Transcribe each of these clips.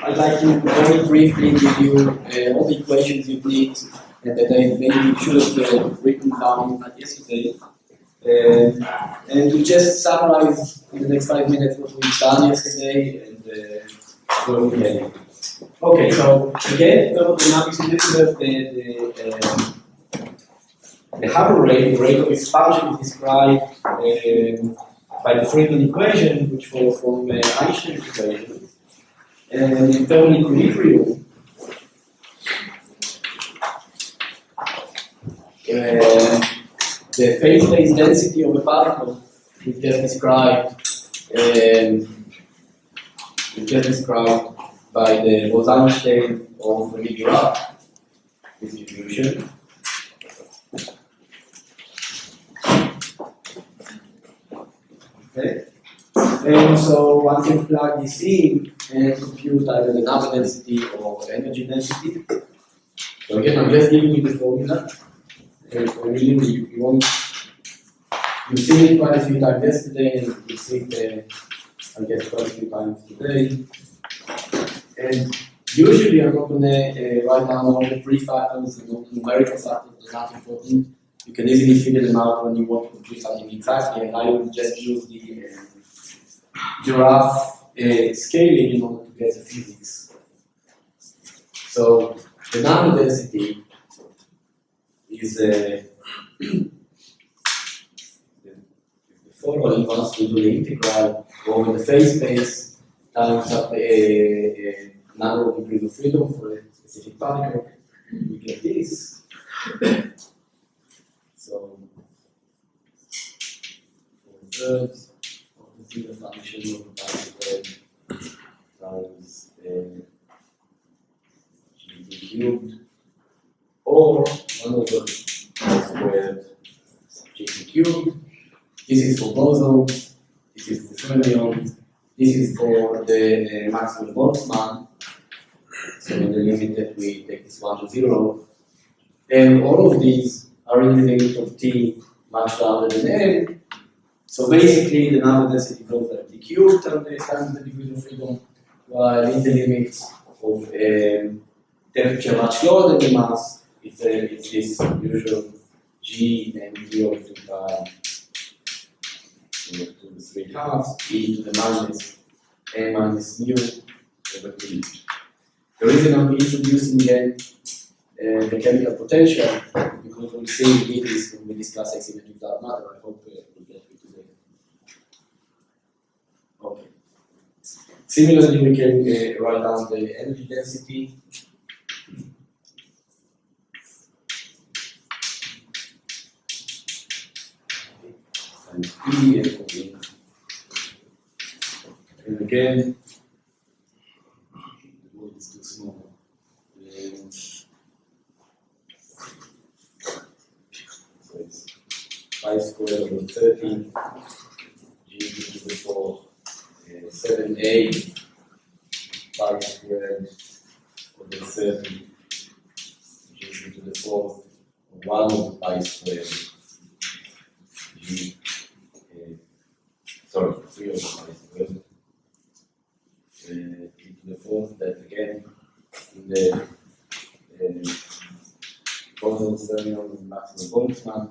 I'd like to very briefly give you all the equations you need and that I maybe should have written down yesterday. And we just summarize in the next 5 minutes what we've done yesterday and go again. Okay, so again, now this is the Haber rate, the rate of expansion is described by the Friedmann equation, which was from Einstein's equation. And in thermal equilibrium, the phase density of a particle is just described by the Bose-Einstein of the Dirac distribution. Okay. And so one can plug this in and compute either the number density or energy density. So again, I'm just giving you the formula. For really, you've seen it quite a few times yesterday, and you see it, I guess, quite a few times today. And usually I'm not going to write down all the pre-factors and all the numerical factors, they're not important. You can easily figure them out when you want to compute something exactly, and I will just use the giraffe scaling in order to get the physics. So the number density is the following once we do the integral over the phase space times up a number of degrees of freedom for a specific particle. We get this. So, 4/3 of the theta function of the particle times GT cubed, or 1/2 GT cubed. This is for bosons, this is for fermions, this is for the maximum Boltzmann. So in the limit that we take this 1 to 0. And all of these are in the limit of t much larger than n. So basically the number density goes like t cubed times the degree of freedom, while in the limit of temperature much lower than the mass, it's this usual g and d of 2 pi to the 3/2 e to the minus n minus mu over t. The reason I'm introducing again the chemical potential, because we'll see we need this when we discuss asymmetric dark matter. I hope we'll get it today. Okay. Similarly, we can write down the energy density. And E and again, the word is too small. So it's pi squared over 30 g to the 4 7a pi squared over 30 g to the 4 1 over pi squared g 3 over pi squared e to the 4th, that again in the boson fermion and maximum Boltzmann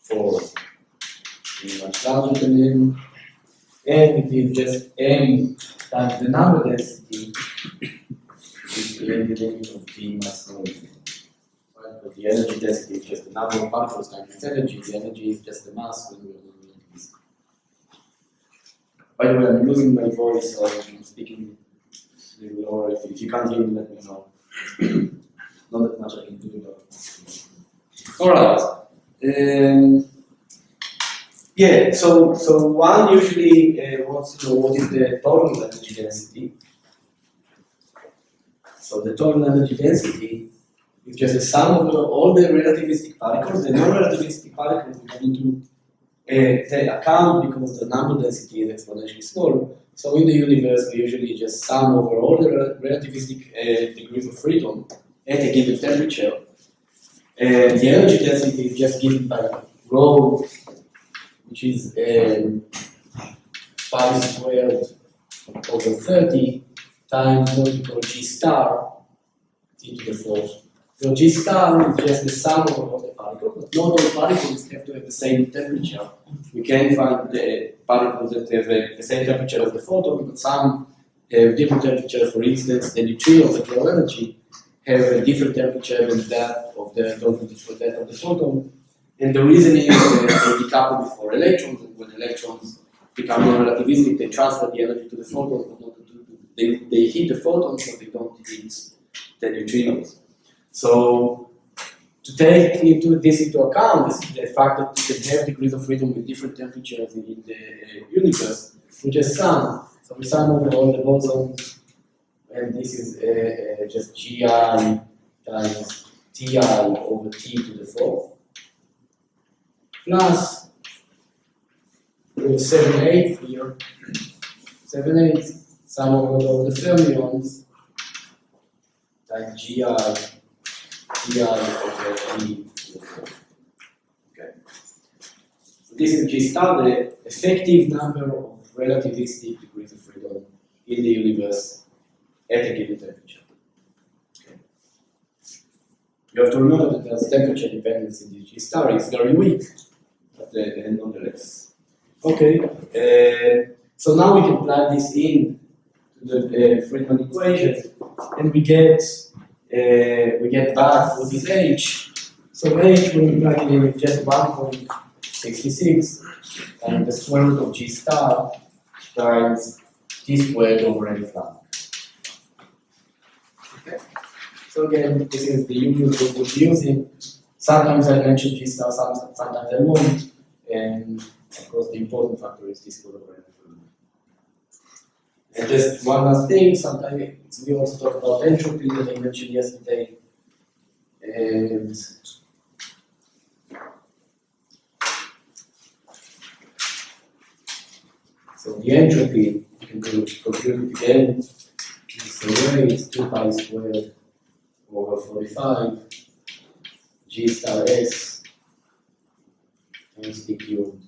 for being much larger than n, and it is just m times the number density is in the limit of t maximum. Right? But the energy density is just the number of particles times its energy. The energy is just the mass when we're doing this. By the way, I'm losing my voice, so I'm speaking a little lower. If you can't hear me, let me know. Not that much I can do about it. Alright. Yeah, so one usually wants to know what is the total energy density. So the total energy density is just the sum of all the relativistic particles. The non-relativistic particles we need to take account because the number density is exponentially small. So in the universe, we usually just sum over all the relativistic degrees of freedom at a given temperature. And the energy density is just given by rho, which is pi squared over 30 times what we call G star T to the 4th. So G star is just the sum of all the particles, but not all particles have to have the same temperature. We can find the particles that have the same temperature as the photon, but some have different temperature. For instance, the neutrinos at low energy have a different temperature than that of the photon. And the reason is that they decouple before electrons, and when electrons become non-relativistic, they transfer the energy to the photons, but not they hit the photons, but they don't hit the neutrinos. So, to take this into account, the fact that you can have degrees of freedom with different temperatures in the universe, we just sum. So we sum over all the bosons, and this is just Gi times Ti over T to the 4th, plus 7/8 here, 7/8, sum over all the fermions, times Gi Ti over T to the 4th. Okay. So this is G star, the effective number of relativistic degrees of freedom in the universe at a given temperature. Okay. You have to remember that there's temperature dependence in the G star. It's very weak, but nonetheless. Okay, so now we can plug this in to the Friedmann equation, and we get back what is H. So H, when we plug it in, is just 1.66 times the square root of G star times T squared over N flat. Okay. So again, this is the unit we will be using. Sometimes I mention G star, sometimes I won't. And of course, the important factor is T squared over N flat. And just one last thing, sometimes we also talk about entropy that I mentioned yesterday. And so the entropy, you can compute it again. This array is 2 pi squared over 45 G star S times T cubed.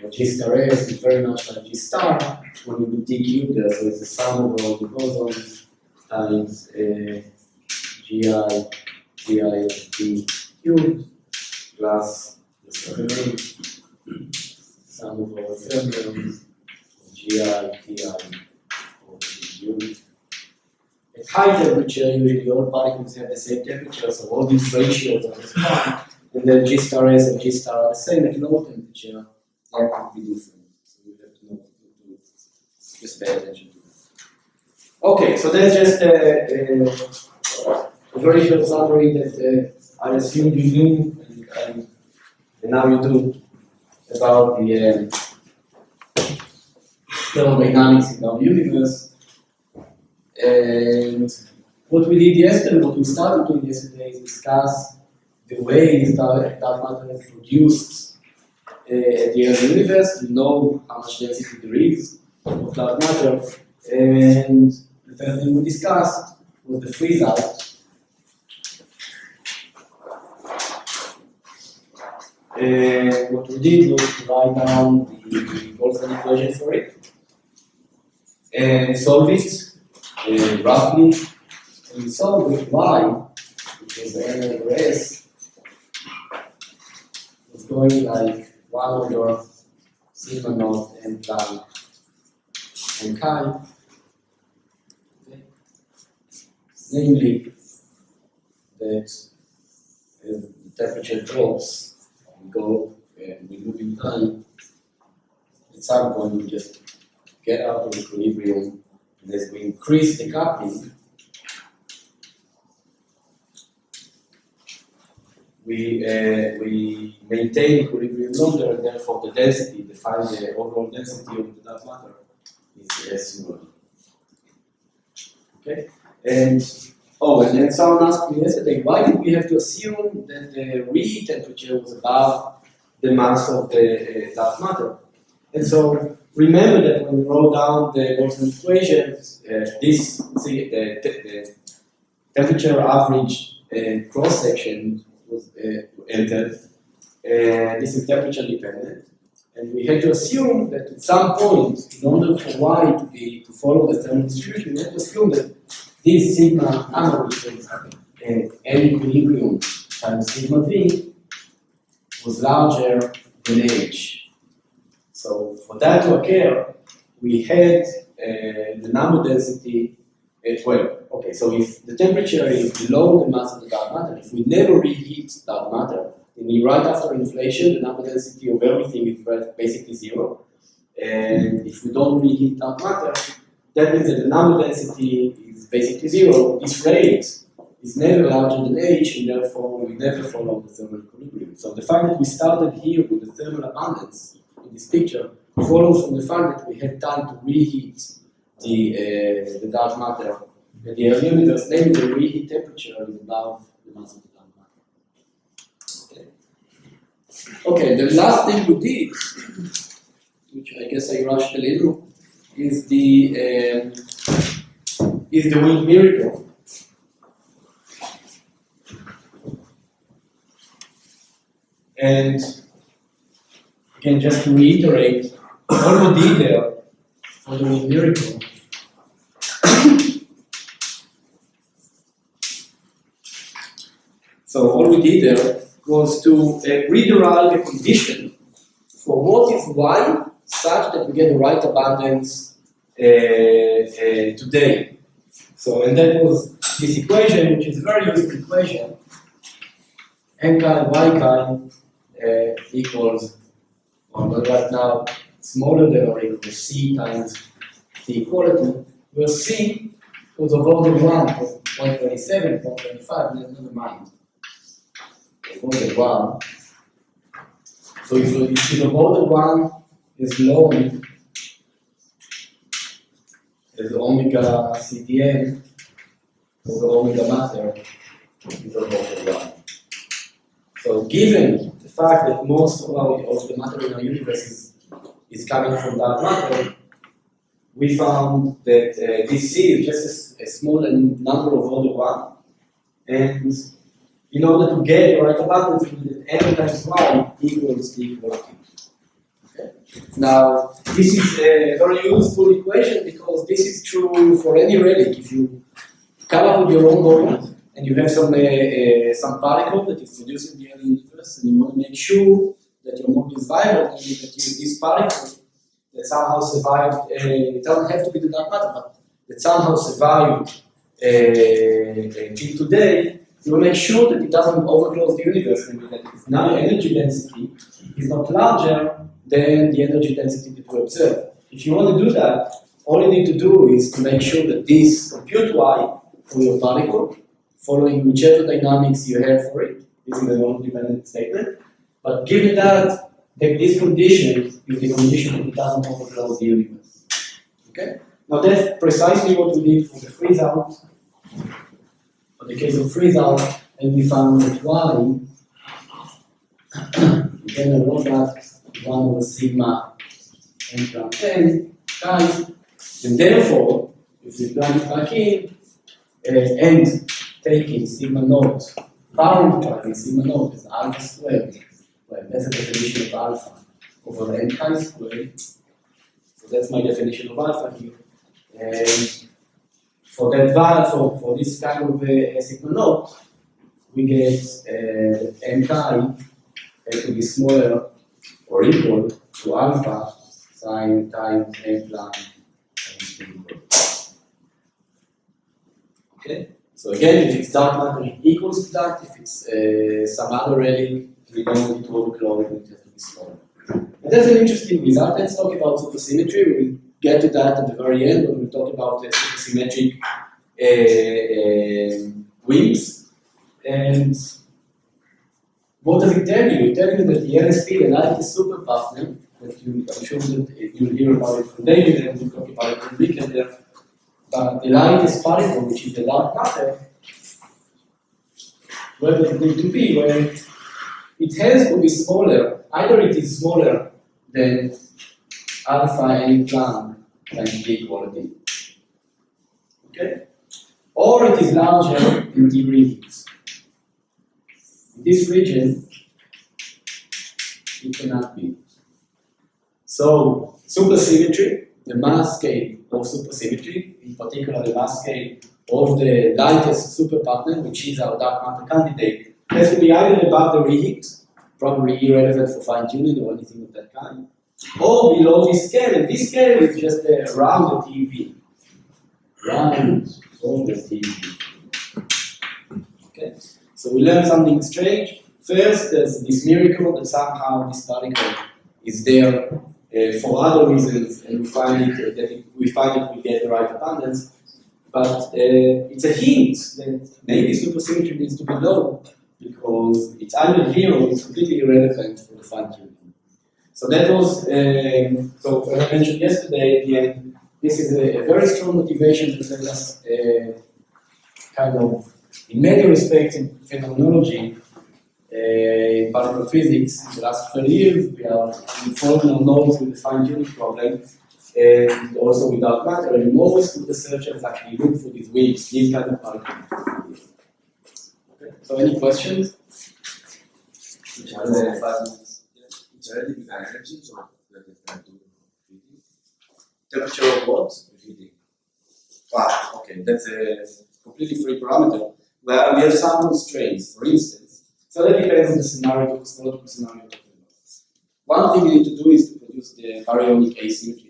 But G star S is very much like G star when you do T cubed there, so it's the sum of all the bosons times Gi of T cubed plus the sum of all fermions. Gi, Ti over T cubed. At high temperature, usually all particles have the same temperature, so all these ratios are defined, and then G star S and G star are the same at low temperature, that could be different. So we have to know to just pay attention to that. Okay, so that's just a very short summary that I assume you knew, and now you do, about the thermodynamics in our universe. And what we did yesterday, what we started doing yesterday, is discuss the ways that matter is produced at the early universe. We know how much density there is of dark matter, and the third thing we discussed was the freeze out. And what we did was to write down the Boltzmann equation for it and solve it. Roughly, we solve with y, which is n over s, was going like 1 over sigma naught n Planck and chi. Okay. Namely, that the temperature drops, we move in time. At some point, we just get out of equilibrium. And as we increase the coupling, we maintain equilibrium longer, and therefore the density, the overall density of the dark matter is smaller. Okay? And then someone asked me yesterday, why did we have to assume that the real temperature was above the mass of the dark matter? And so remember that when we wrote down the Boltzmann equations, the temperature average cross section was entered. This is temperature dependent, And we had to assume that at some point, in order for Y to follow the thermal distribution, we had to assume that this sigma gamma, which is N equilibrium times sigma V, was larger than H. So for that to occur, we had the number density okay, so if the temperature is below the mass of the dark matter, if we never reheat dark matter, then right after inflation, the number density of everything is basically zero. And if we don't reheat dark matter, that means that the number density is basically zero. This rate is never larger than H, and therefore we never follow the thermal equilibrium. So the fact that we started here with the thermal abundance in this picture follows from the fact that we had time to reheat the dark matter at the early universe, namely the reheat temperature is above the mass of the dark matter. Okay, the last thing we did, which I guess I rushed a little, is the wind miracle. And again, just to reiterate, all we did there for the wind miracle so all we did there was to rederive a condition for what is Y such that we get the right abundance today. So, and that was this equation, which is a very useful equation. N chi Y chi equals, right now, smaller than or equal to C times the equality, where C was of order 1, was 127, 125, never mind. Of order 1. So if the order 1 is long as omega CDN over omega matter is of order 1. So given the fact that most of the matter in our universe is coming from dark matter, we found that this C is just a small number of order 1, and in order to get the right abundance, we need that N times Y equals the equality. Okay. Now, this is a very useful equation because this is true for any relic. If you come up with your own model and you have some particle that is produced in the early universe, and you want to make sure that your model is viable, and that this particle that somehow survived, it doesn't have to be the dark matter, but that somehow survived till today, you will make sure that it doesn't overclose the universe, and that its now energy density is not larger than the energy density that we observe. If you want to do that, all you need to do is to make sure that this compute Y for your particle, following whichever dynamics you have for it. This is a non-dependent statement. But given that this condition is the condition that it doesn't overclose the universe. Okay? Now that's precisely what we did for the freeze out. For the case of freeze out, and we found that Y, again I wrote that 1 over sigma n plus 10 chi, and therefore, if we plug it back in, and taking sigma naught, parameterizing sigma naught as alpha squared, well, that's the definition of alpha over n chi squared. So that's my definition of alpha here. And for that value, for this kind of sigma naught, we get n chi to be smaller or equal to alpha sine times n plus n equal. Okay? So again, if it's dark matter, it equals to that. If it's some other relic, we don't need to overclock it, it has to be smaller. And that's an interesting result. Let's talk about supersymmetry. We'll get to that at the very end when we talk about supersymmetric WIMPs. And what does it tell you? It tells you that the LSP, the light is super partner, that I'm sure that you'll hear about it from David and we'll talk about it from weekend there. But the lightest particle, which is the dark matter, where does it need to be? Well, it has to be smaller. Either it is smaller than alpha n Planck times the equality, okay? Or it is larger in the regions. In this region, it cannot be. So supersymmetry, the mass scale of supersymmetry, in particular the mass scale of the lightest superpartner, which is our dark matter candidate, has to be either above the reheat, probably irrelevant for fine-tuning or anything of that kind, or below this scale, and this scale is just around the TeV. Round of the TeV. Okay, so we learned something strange. First, there's this miracle that somehow this particle is there for other reasons, and we find it we get the right abundance. But it's a hint that maybe supersymmetry needs to be low because it's either here or it's completely irrelevant for the fine-tuning. So that was, so as I mentioned yesterday, at the end, this is a very strong motivation to tell us kind of, in many respects, in phenomenology, in particle physics, in the last 30 years, we are informing our nodes with the fine-tuning problem, and also with dark matter, and most researchers actually look for these waves, these kind of particles. Okay. So any questions? It's already begun energy, so that temperature of what? Reheating. Wow, okay, that's a completely free parameter. Where we have some constraints, for instance. So that depends on the scenario, the cosmological scenario. One thing you need to do is to produce the baryonic asymmetry,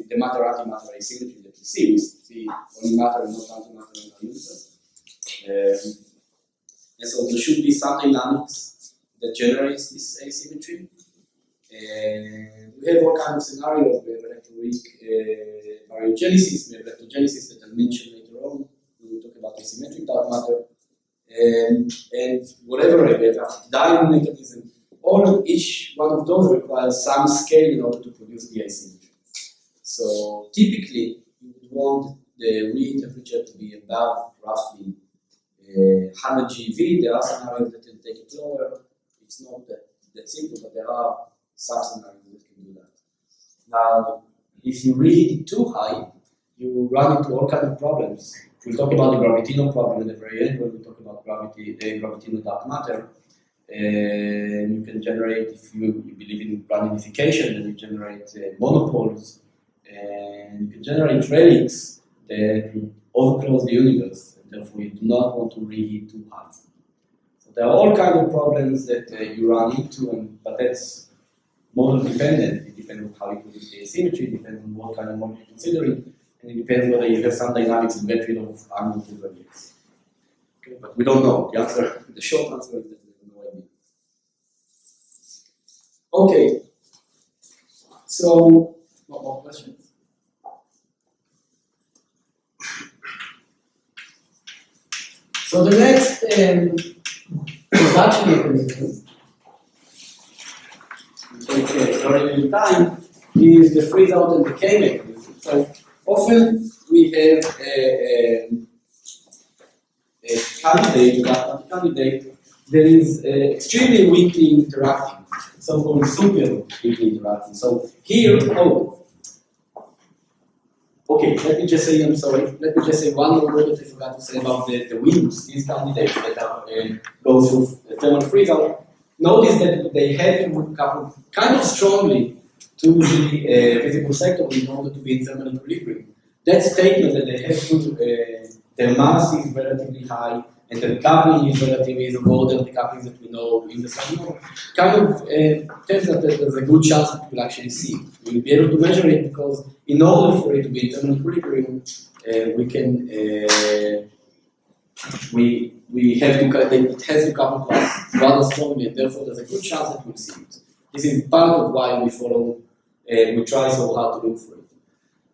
the matter-antimatter asymmetry that we see. We see only matter and not antimatter in our universe. And so there should be some dynamics that generates this asymmetry. And we have all kinds of scenarios. We have electroweak baryogenesis, we have electrogenesis that I'll mention later on. We will talk about asymmetric dark matter. And whatever we have, diamond mechanism. Each one of those requires some scale in order to produce the asymmetry. So typically, you would want the real temperature to be above roughly 100 GeV. There are scenarios that can take it lower. It's not that simple, but there are some scenarios that can do that. Now, if you reheat it too high, you run into all kinds of problems. We'll talk about the gravitino problem at the very end when we talk about gravitino dark matter. You can generate, if you believe in randomification, then you generate monopoles, and you can generate relics that overclose the universe, and therefore you do not want to reheat too high. So there are all kinds of problems that you run into, but that's model dependent. It depends on how you produce the asymmetry, it depends on what kind of model you're considering, and it depends whether you have some dynamics and get rid of unlimited relics. Okay, but we don't know. The short answer is that we have no idea. Okay, so, what more questions? So the next production mechanism, we take very little time, is the freeze out and decay mechanism. So often we have a candidate that is extremely weakly interacting, so-called super weakly interacting. So here, okay, let me just say one more word that I forgot to say about the WIMPs, these candidates that are, go through thermal freeze-out. Notice that they have to couple kind of strongly to the physical sector in order to be in thermal equilibrium. That statement that they have to, their mass is relatively high, and the coupling is relatively more than the couplings that we know in the sun, kind of tells us that there's a good chance that we'll actually see. We'll be able to measure it because in order for it to be in thermal equilibrium, we can, we have to, it has to couple to us rather strongly, and therefore there's a good chance that we'll see it. This is part of why we follow, we try so hard to look for it.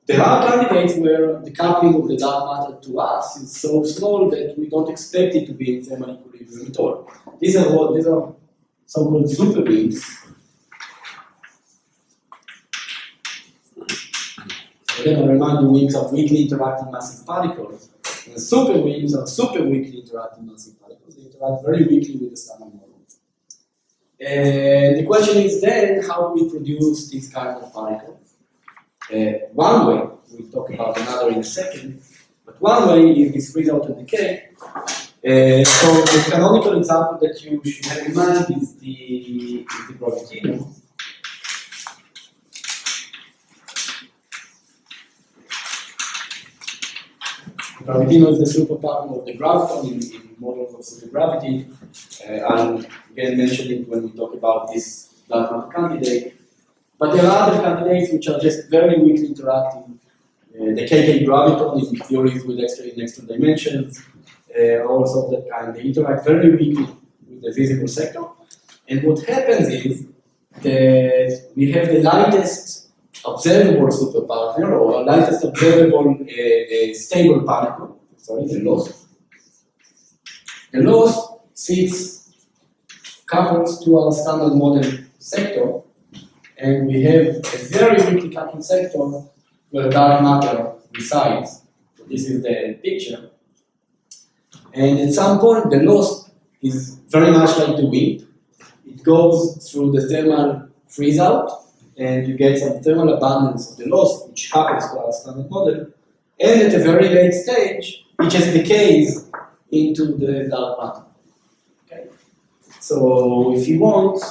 There are candidates where the coupling of the dark matter to us is so small that we don't expect it to be in thermal equilibrium at all. These are so-called super beams. So again, I remind you, WIMPs are weakly interacting massive particles. And super WIMPs are super weakly interacting massive particles. They interact very weakly with the standard model. And the question is then, how do we produce these kind of particles? One way, we'll talk about another in a second, but one way is this freeze out and decay. So the canonical example that you should have in mind is the gravitino. Gravitino is the superpartner of the graviton in models of supergravity. I'll again mention it when we talk about this dark matter candidate. But there are other candidates which are just very weakly interacting. The KK graviton in theories with extra dimensions, also of that kind. They interact very weakly with the visible sector. And what happens is that we have the lightest observable superpartner, or lightest observable stable particle, sorry, the loss. The loss sits couples to our standard model sector, and we have a very weakly coupled sector where dark matter resides. So this is the picture. And at some point, the loss is very much like the wind. It goes through the thermal freeze out, and you get some thermal abundance of the loss, which happens to our standard model. And at a very late stage, it just decays into the dark matter. Okay? So if you want,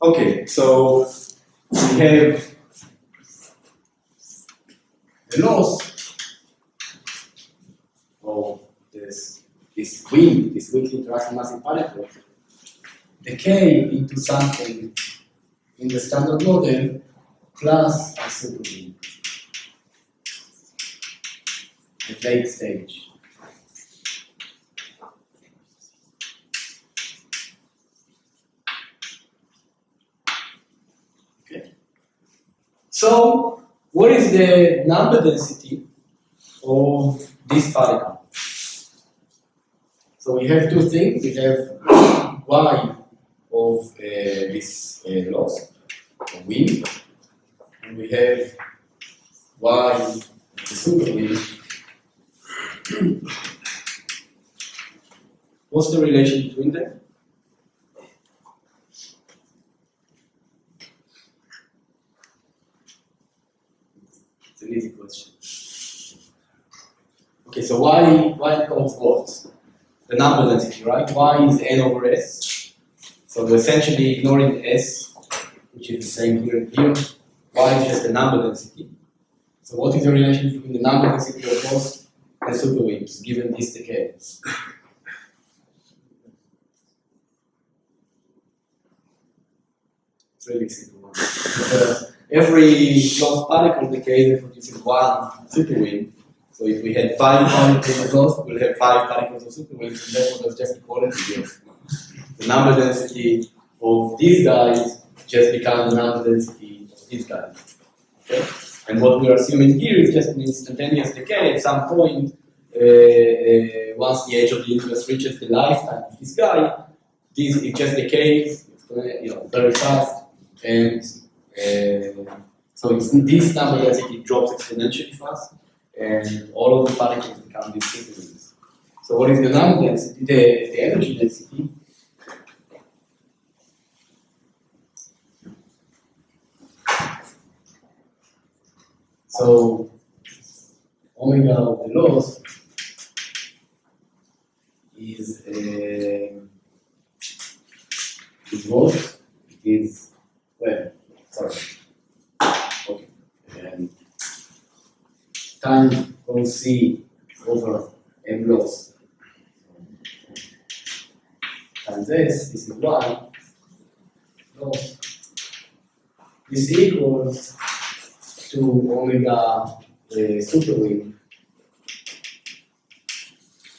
okay, so we have the loss of this wind, this weakly interacting massive particle, decay into something in the standard model plus a superwind at late stage. Okay. So, what is the number density of this particle? So we have two things. We have y of this loss, of wind, and we have y of the superwind. What's the relation between them? It's an easy question. Okay, so y equals what? The number density, right? Y is n over s. So we're essentially ignoring s, which is the same here and here. Y is just the number density. So what is the relation between the number density of loss and superwinds, given this decay? It's really simple. Every lost particle decays and produces one superwind. So if we had 5 particles of loss, we'll have 5 particles of superwinds, and that's what was just equality here. The number density of these guys just becomes the number density of these guys. Okay? And what we are assuming here is just an instantaneous decay at some point. Once the age of the universe reaches the lifetime of this guy, it just decays, very fast, and so this number density drops exponentially fast, and all of the particles become these superwinds. So what is the number density? The energy density. So omega of the loss is what? Is well, sorry. Okay. Time rho c over m loss times s. This is y loss. This equals to omega superwind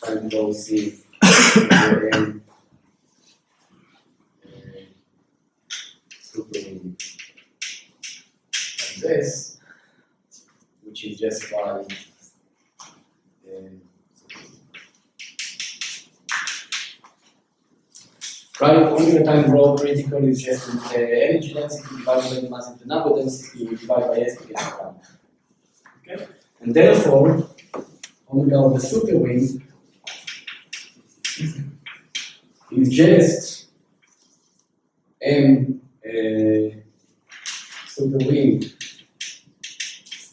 times rho c over m superwind times s, which is just y right, omega times rho critical is just the energy density divided by the mass into the number density, we divide by s to get the time. Okay? And therefore, omega of the superwind is just m superwind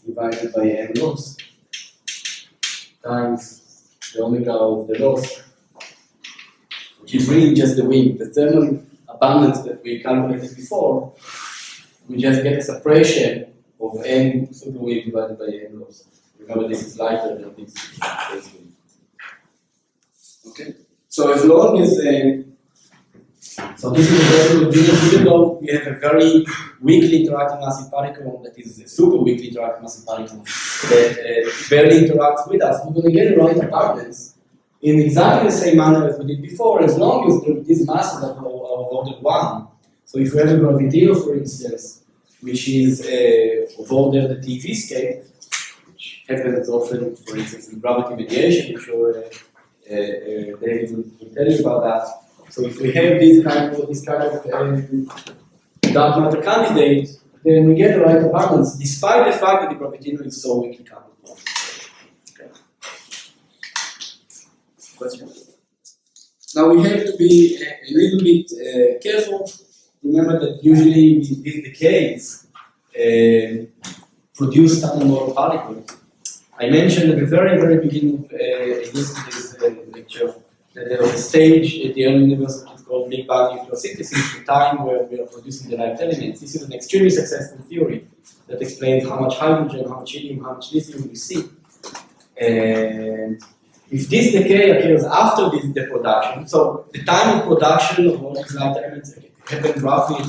divided by m loss times the omega of the loss which is really just the wind. The thermal abundance that we calculated before, we just get a separation of n super wind divided by n loss. Remember, this is lighter than this base wind. Okay, so as long as so this is a very good even though we have a very weakly interacting massive particle that is a super weakly interacting massive particle that barely interacts with us, we're going to get the right abundance in exactly the same manner as we did before, as long as these masses are of order 1. So if we have a gravitino, for instance, which is of order the TV scale, which happens often, for instance, in gravity mediation, I'm sure David will tell you about that. So if we have this kind of dark matter candidate, then we get the right abundance, despite the fact that the gravitino is so weakly coupled. Okay. Question? Now we have to be a little bit careful. Remember that usually these decays produce Standard Model particles. I mentioned at the very, very beginning of yesterday's lecture that there was a stage at the early universe which is called Big Bang nucleosynthesis, the time where we are producing the light elements. This is an extremely successful theory that explains how much hydrogen, how much helium, how much lithium we see. And if this decay occurs after the production, so the time of production of all these light elements happened roughly at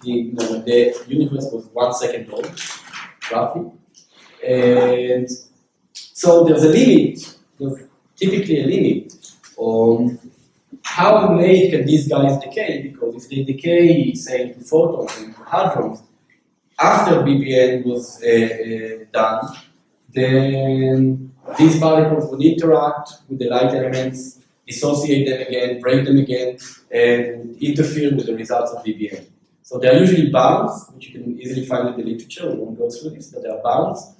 the universe was 1 second old, roughly. And so there's a limit, there's typically a limit on how late can these guys decay, because if they decay, say, into photons, into hadrons, after BBN was done, then these particles would interact with the light elements, dissociate them again, break them again, and interfere with the results of BBN. So they are usually bounds, which you can easily find in the literature, we won't go through this, but they are bounds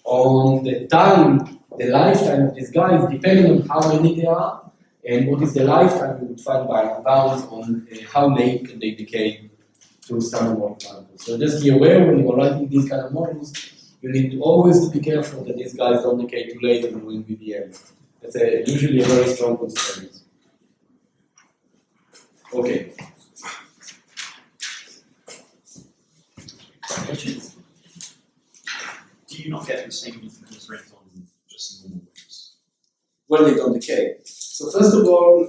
on the time, the lifetime of these guys, depending on how many they are, and what is the lifetime we would find by bounds on how late can they decay to Standard Model particles. So just be aware when you are writing these kind of models, you need to always be careful that these guys don't decay too late and ruin BBN. That's usually a very strong constraint. Okay. Questions? Do you not get the same constraint on just normal waves? Well, they don't decay. So first of all,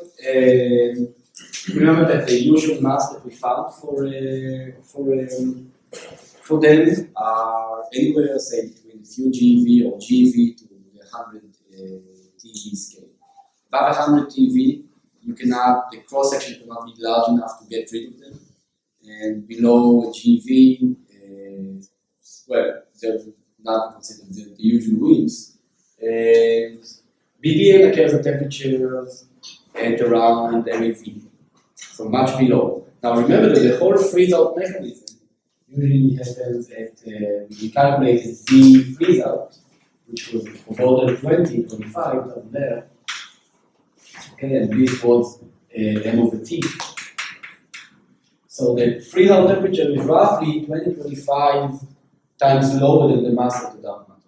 remember that the usual mass that we found for them are anywhere, say, between a few GeV or GeV to 100 TeV scale. Above 100 TeV, you cannot, the cross section cannot be large enough to get rid of them. And below GeV, well, they're not considered the usual winds. And BBN occurs at temperatures at around MeV, so much below. Now remember that the whole freeze-out mechanism usually happens at, we calculated the freeze-out, which was of order 20, 25 down there. Okay, and this was M over T. So the freeze-out temperature is roughly 20, 25 times lower than the mass of the dark matter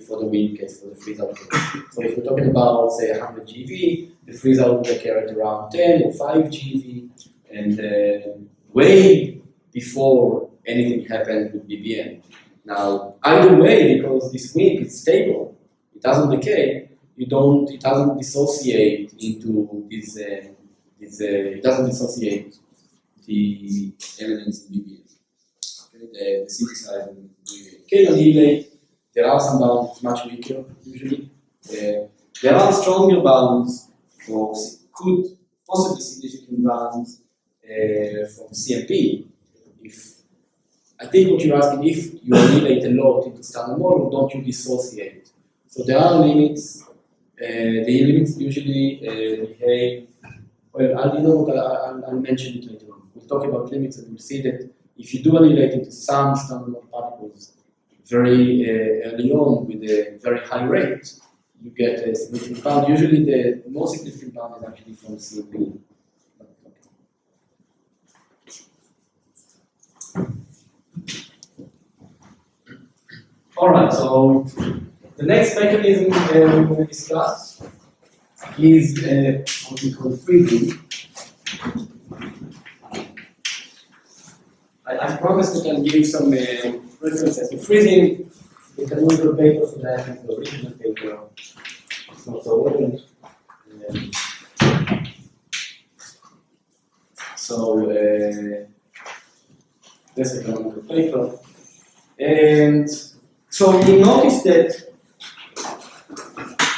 for the wind case, for the freeze-out case. So if we're talking about, say, 100 GeV, the freeze-out will occur at around 10 or 5 GeV, and way before anything happened with BBN. Now, either way, because this wind is stable, it doesn't decay, it doesn't dissociate into this, it doesn't dissociate the elements in BBN. Okay, the synthesizer can annihilate. There are some bounds, it's much weaker usually. There are stronger bounds, or could possibly significant bounds from CMP. I think what you're asking, if you annihilate a lot into Standard Model, don't you dissociate? So there are limits. The limits usually behave. Well, I'll mention it later on. We'll talk about limits, and we'll see that if you do annihilate into some Standard Model particles very early on with a very high rate, you get a significant bound. Usually the most significant bound is actually from CMP. Alright, so the next mechanism we're going to discuss is what we call freezing. I promised that I'll give some references to freezing. The canonical paper for that is the original paper. It's not so open. So that's a canonical paper. And so you notice that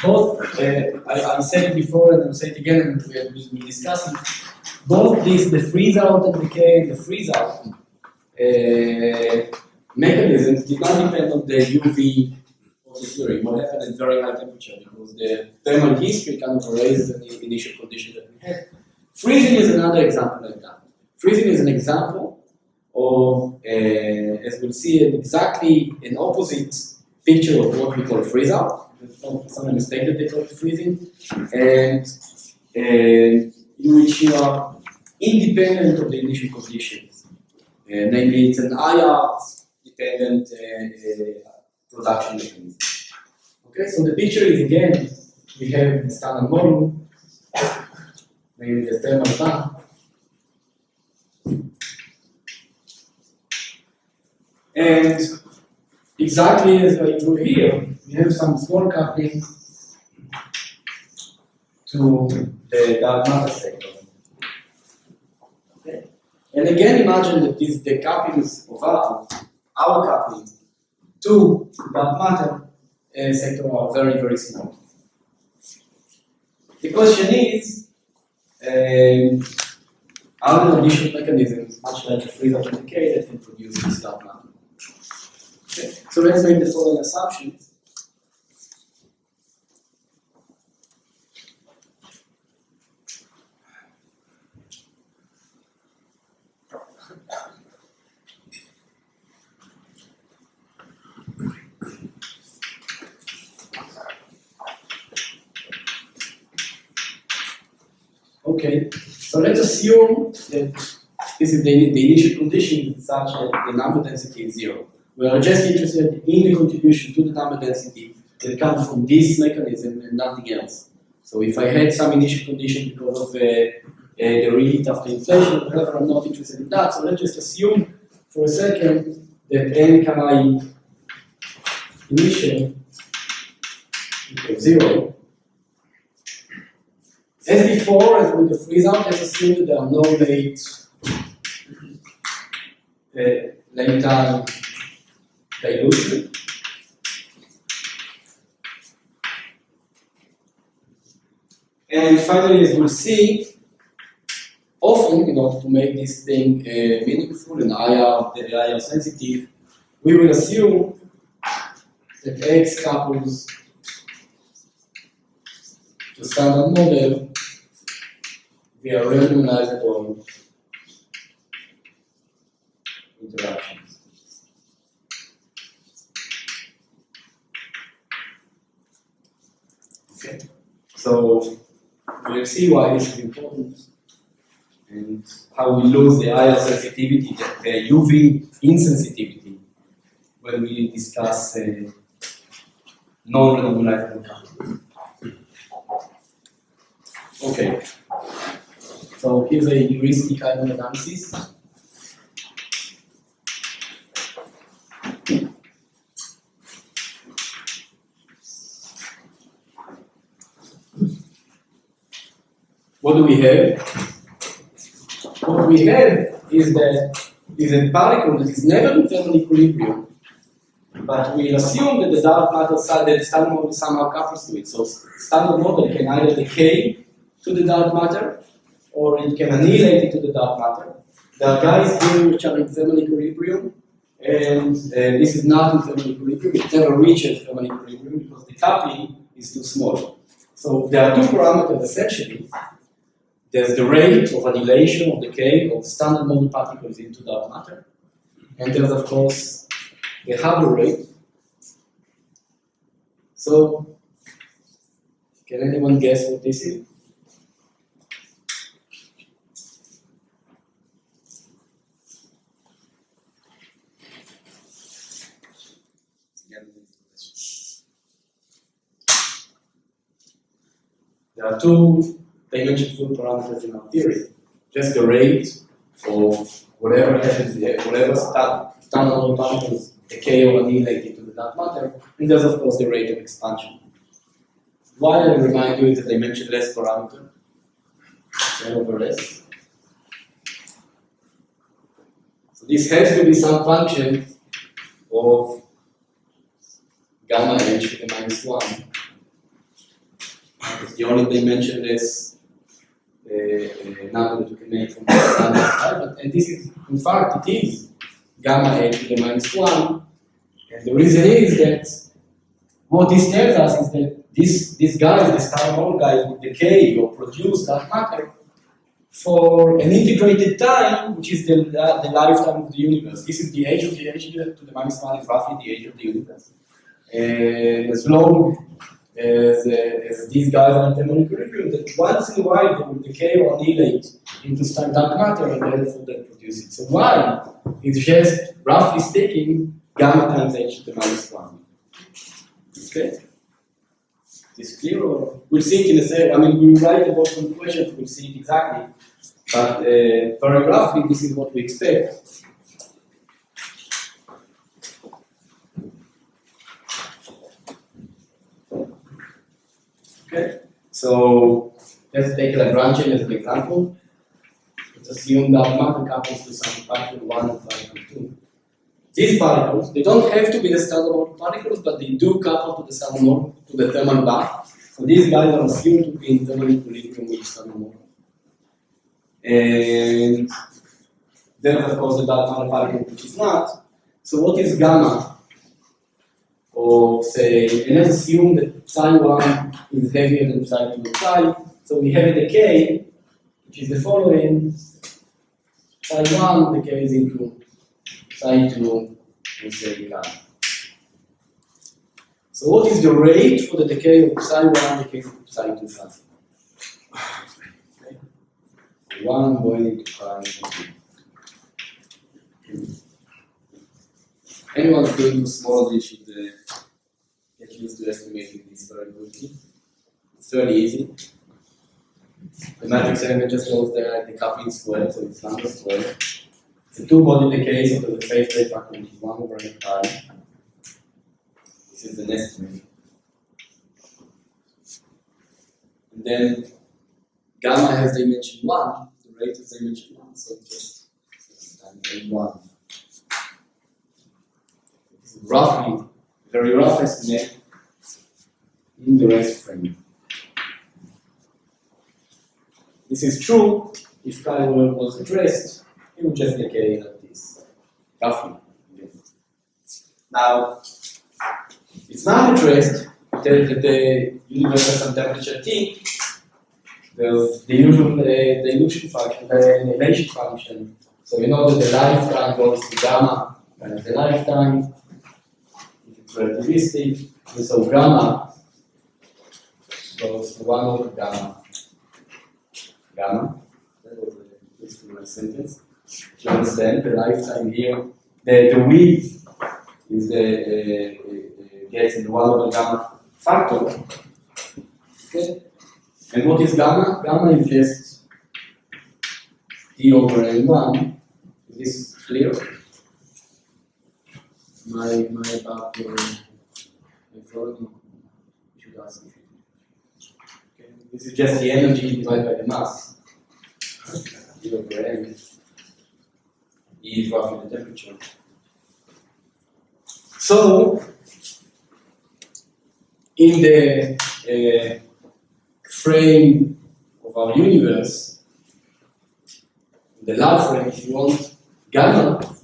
both, I said it before and I'll say it again, and we have been discussing, both this, the freeze out and decay and the freeze out mechanisms did not depend on the UV of the theory, what happened at very high temperature, because the thermal history kind of erases the initial condition that we had. Freezing is another example like that. Freezing is an example of, as we'll see, exactly an opposite picture of what we call freeze out. Some mistake that they call it freezing, and in which you are independent of the initial conditions. Namely, it's an IR dependent production mechanism. Okay, so the picture is again, we have the standard model, maybe the thermal plant. And exactly as I drew here, we have some small coupling to the dark matter sector. Okay. And again, imagine that the couplings of our coupling to dark matter sector are very, very small. The question is, are there additional mechanisms, much like the freeze-out and decay, that can produce this dark matter? Okay. So let's make the following assumptions. Okay, so let's assume that this is the initial condition such that the number density is 0. We are just interested in the contribution to the number density that comes from this mechanism and nothing else. So if I had some initial condition because of the reheat after inflation, whatever, I'm not interested in that. So let's just assume for a second that n chi initial equals 0. As before, as with the freeze out, let's assume that there are no late time dilution. And finally, as we'll see, often in order to make this thing meaningful and IR sensitive, we will assume that X couples the standard model via randomizable interactions. Okay, so we'll see why this is important and how we lose the IR sensitivity, the UV insensitivity, when we discuss non-randomizable coupling. Okay, so here's a heuristic kind of analysis. What do we have? What we have is a particle that is never in thermal equilibrium, but we'll assume that the dark matter side, that standard model somehow couples to it. So standard model can either decay to the dark matter, or it can annihilate it to the dark matter. There are guys here which are in thermal equilibrium, and this is not in thermal equilibrium. It never reaches thermal equilibrium because the coupling is too small. So there are two parameters essentially. There's the rate of annihilation or decay of standard model particles into dark matter, and there's of course the Hubble rate. So, can anyone guess what this is? There are two dimensional parameters in our theory. Just the rate of whatever happens there, whatever standard particles decay or annihilate into the dark matter, and there's of course the rate of expansion. Why I remind you is a dimensionless parameter, n over s. So this has to be some function of gamma h to the minus 1. It's the only dimensionless number that you can make from the standard type, and this is, in fact, it is gamma h to the minus 1. And the reason is that what this tells us is that these guys, the star normal guys, will decay or produce dark matter for an integrated time, which is the lifetime of the universe. This is the age of the age to the minus 1 is roughly the age of the universe. And as long as these guys are in thermal equilibrium, that once in a while they will decay or annihilate into dark matter and therefore they produce it. So Y is just, roughly speaking, gamma times h to the minus 1. Okay? Is this clear? Or we'll see it in a second. I mean, we will write the bottom equation, we'll see it exactly. But very roughly, this is what we expect. Okay, so let's take Lagrangian as an example. Let's assume that matter couples to some particle 1 and particle 2. These particles, they don't have to be the standard model particles, but they do couple to the standard model, to the thermal bath. So these guys are assumed to be in thermal equilibrium with standard model. And there's of course the dark matter particle which is not. So what is gamma of say, and let's assume that psi 1 is heavier than psi 2 or psi. So we have a decay, which is the following. Psi 1 decays into psi 2 and say gamma. So what is the rate for the decay of psi 1 decays into psi 2 psi? 1 going into pi 2. Anyone who's doing small should get used to estimating this very quickly. It's fairly easy. The matrix element just goes there at the coupling square, so it's lambda square. It's a two-body decay, so the phase rate factor which is 1 over 8 pi. This is an estimate. And then gamma has dimension 1, the rate is dimension 1, so just times 1. This is roughly, very rough estimate in the rest frame. This is true if Kyle was addressed, it would just decay like this, roughly. Now, it's not addressed, the universe has some temperature T. There's the usual dilution function, the annihilation function. So you know that the lifetime goes to gamma times the lifetime. It's relativistic. And so gamma goes to 1 over gamma. Gamma. That was a useful sentence. You understand the lifetime here. The width is gets in the 1 over gamma factor. Okay. And what is gamma? Gamma is just T over N1. Is this clear? My back in front should ask if okay. This is just the energy divided by the mass. T over N. E is roughly the temperature. So, in the frame of our universe, the large frame, if you want, gamma of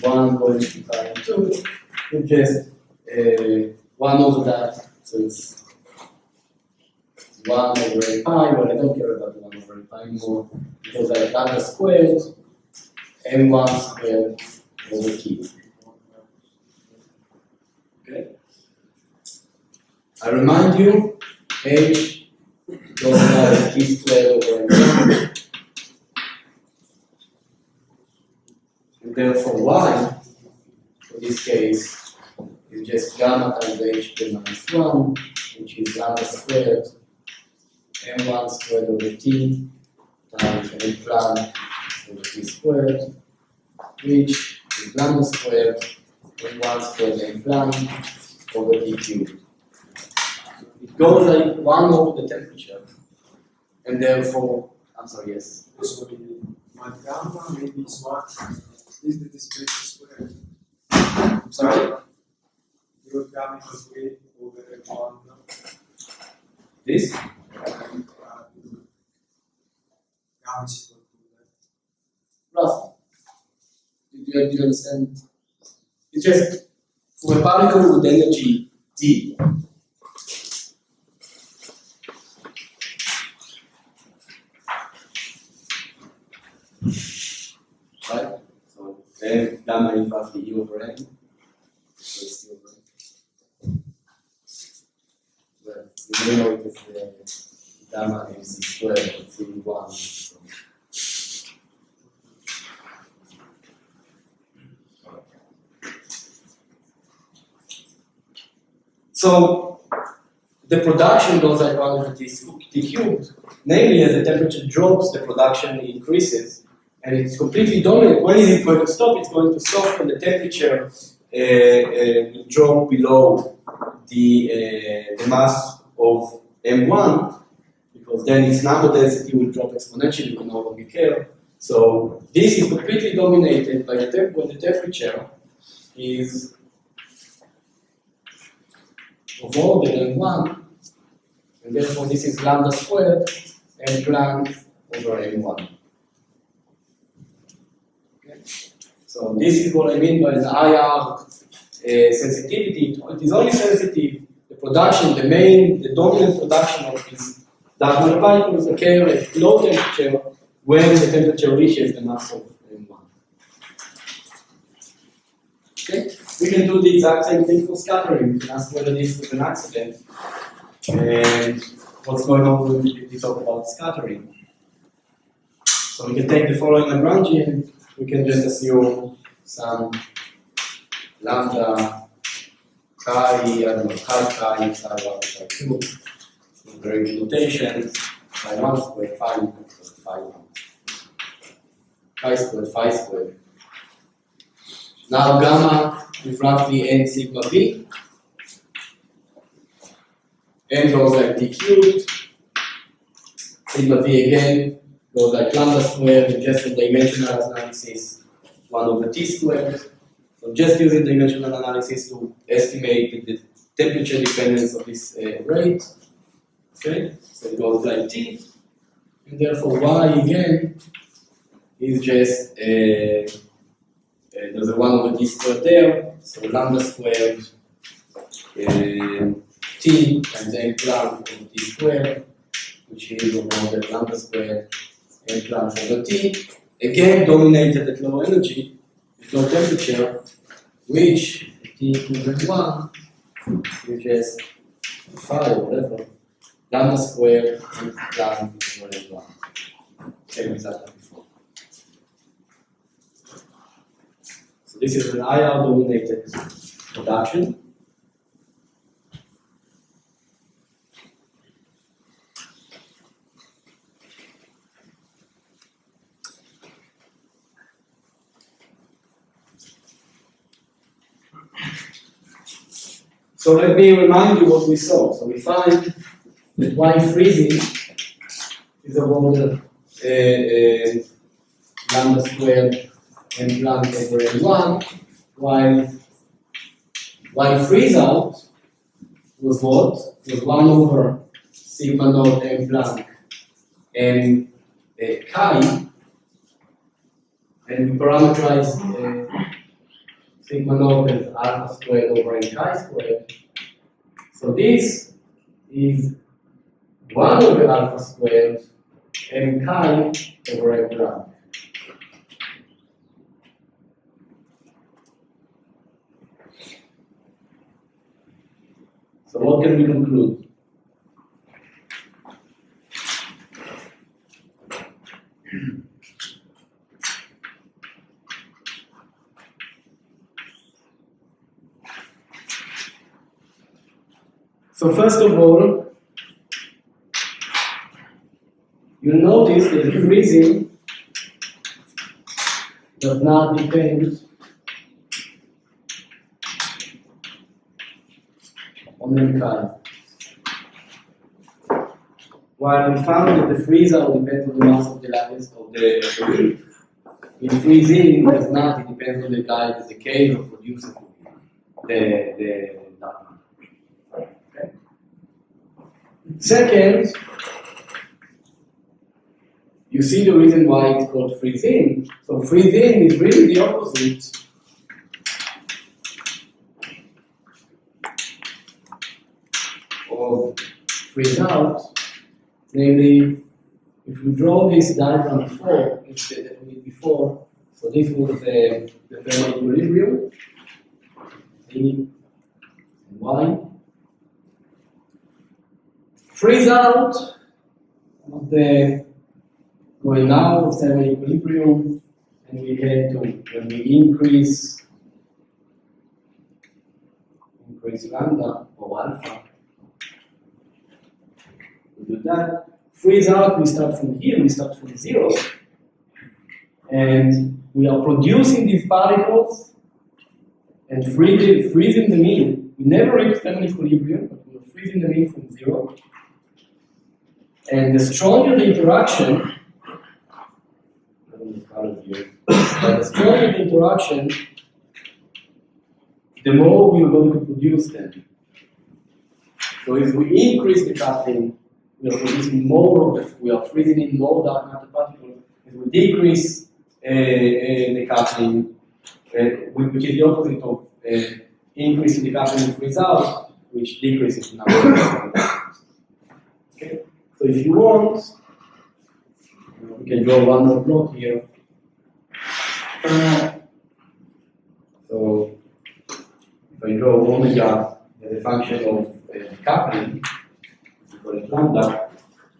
1 going to pi and 2, it's just 1 over that, so it's 1 over 8 pi, but I don't care about the 1 over 8 pi anymore, because I have lambda squared and 1 squared over t. Okay? I remind you, h goes as t squared over n1. And therefore y, for this case, is just gamma times h to the minus 1, which is lambda squared m1 squared over t times n Planck over t squared, which is lambda squared m1 squared n Planck over t cubed. It goes like 1 over the temperature, and therefore, I'm sorry, yes. So my gamma maybe is what? Is the displacement squared? Sorry? Your gamma is way over 1. This? Gamma is equal to that. Roughly. Do you understand? It's just for a particle with energy T. Right? So then gamma is roughly E over N. So it's E over N. But we don't know if it's gamma MC squared, it's in 1. So. So the production goes like 1 over t cubed. Namely, as the temperature drops, the production increases, and it's completely dominant. When is it going to stop? It's going to stop when the temperature will drop below the mass of m1, because then its number density will drop exponentially. We no longer care. So this is completely dominated by the when the temperature is over than m1, and therefore this is lambda squared m Planck over m1. Okay. So this is what I mean by the IR sensitivity. It is only sensitive. The production, the dominant production of these dark matter particles occur at low temperature when the temperature reaches the mass of m1. Okay. We can do the exact same thing for scattering. We can ask whether this was an accident and what's going on when we talk about scattering. So we can take the following Lagrangian, we can just assume some lambda chi, I don't know, chi, psi 1, psi 2, very good notation, phi 1 squared, phi equals phi 1, chi squared, phi squared. Now gamma is roughly n sigma v. N goes like t cubed. Sigma v again goes like lambda squared, and just for dimensional analysis, 1 over t squared. So just using dimensional analysis to estimate the temperature dependence of this rate. Okay, so it goes like t, and therefore y again is just there's a 1 over t squared there, so lambda squared t times n Planck over t squared, which is over lambda squared n Planck over t, again dominated at low energy, at low temperature, which t equals 1, which is phi or whatever, lambda squared n Planck over n1. Same exactly before. So this is an IR dominated production. So let me remind you what we saw. So we find that Y freezing is about lambda squared n Planck over n1, while Y freeze out was what? Was 1 over sigma naught n Planck and chi, and we parameterize sigma naught as alpha squared over n chi squared. So this is 1 over alpha squared n chi over n Planck. So what can we conclude? So first of all, notice that the freezing does not depend on mankind. While we found that the freeze out depends on the mass of the lattice of the leaf, in freezing does not, it depends on the decay of producing the dark matter. Okay. Second, you see the reason why it's called freeze-in. So freeze-in is really the opposite of freeze-out. Namely, if you draw this diagram before, so this was the thermal equilibrium, A and Y. Freeze out of the going out of thermal equilibrium, and we had to, when we increase lambda or alpha, we do that. Freeze out, we start from here, we start from 0. And we are producing these particles and freezing them in. We never reach thermal equilibrium, but we are freezing them in from 0. And the stronger the interaction, the more we are going to produce them. So if we increase the coupling, we are producing more of the, we are freezing in more dark matter particles. If we decrease the coupling, which is the opposite of increasing the coupling and freeze out, which decreases the number of particles. Okay? So if you want, we can draw one more plot here. So if I draw omega as a function of coupling, for lambda,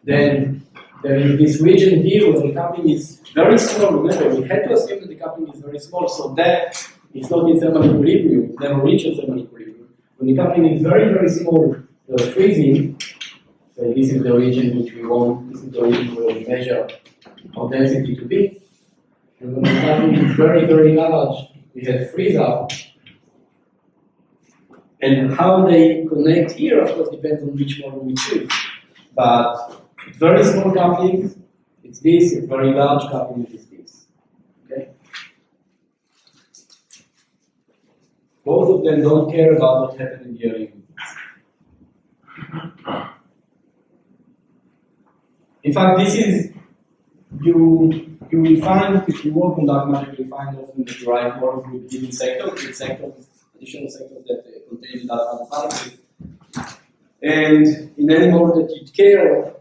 then there is this region here where the coupling is very small. Remember, we had to assume that the coupling is very small, so that it's not in thermal equilibrium, it never reaches thermal equilibrium. When the coupling is very, very small, the freezing, so this is the region which we want, this is the region where we measure our density to be. And when the coupling is very, very large, we have freeze out. And how they connect here, of course, depends on which model we choose. But very small coupling, it's this, a very large coupling is this. Okay? Both of them don't care about what happened in the early universe. In fact, this is, you will find, if you work on dark matter, you will find often that you write models with hidden sectors, additional sectors that contain dark matter particles. And in any model that you'd care,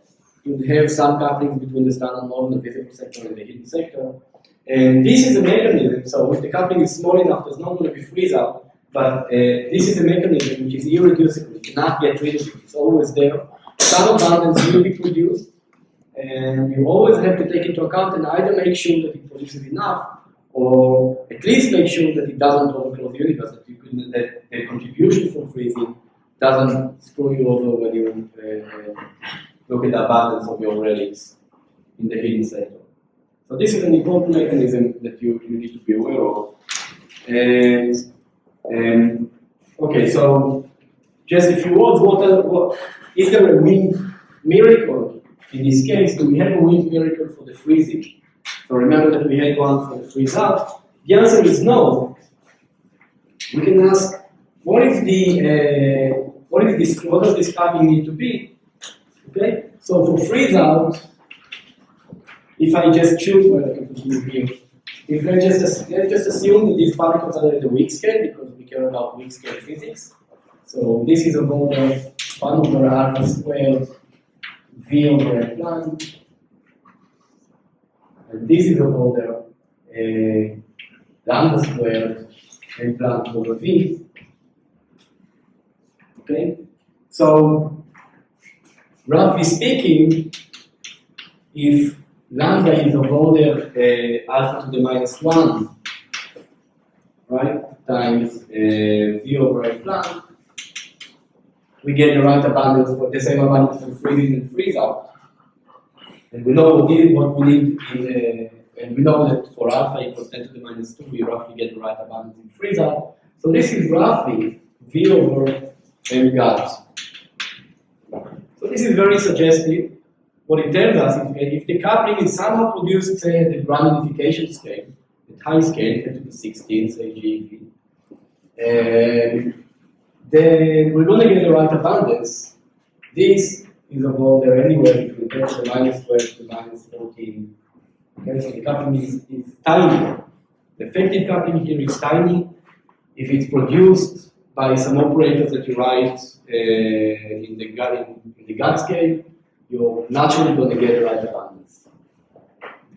you'd have some couplings between the standard model, the visible sector, and the hidden sector. And this is a mechanism, so if the coupling is small enough, there's not going to be freeze out, but this is a mechanism which is irreducible. You cannot get rid of it, it's always there. Some abundance will be produced, and you always have to take into account and either make sure that it produces enough, or at least make sure that it doesn't overclock the universe, that the contribution from freezing doesn't screw you over when you look at the abundance of your relics in the hidden sector. So this is an important mechanism that you need to be aware of. And okay, so just a few words. What is there a wind miracle in this case? Do we have a wind miracle for the freezing? So remember that we had one for the freeze out. The answer is no. We can ask, what does this coupling need to be? Okay, so for freeze out, if I just choose, well, I can continue here. If let's just assume that these particles are at the weak scale because we care about weak scale physics. So this is of order 1 over alpha squared v over a Planck, and this is of order lambda squared a Planck over v. Okay, so roughly speaking, if lambda is of order alpha to the minus 1, right, times v over a Planck, we get the right abundance for the same abundance for freezing and freeze out. And we know what we need in, and we know that for alpha equals 10 to the minus 2, we roughly get the right abundance in freeze-up. So this is roughly V over M gut. So this is very suggestive. What it tells us is that if the coupling is somehow produced, say, at the grandification scale, at high scale, 10 to the 16, say GeV, then we're going to get the right abundance. This is of order anywhere between 10 to the minus 12 to minus 14. Okay, so the coupling is tiny. The effective coupling here is tiny. If it's produced by some operators that you write in the gut scale, you're naturally going to get the right abundance.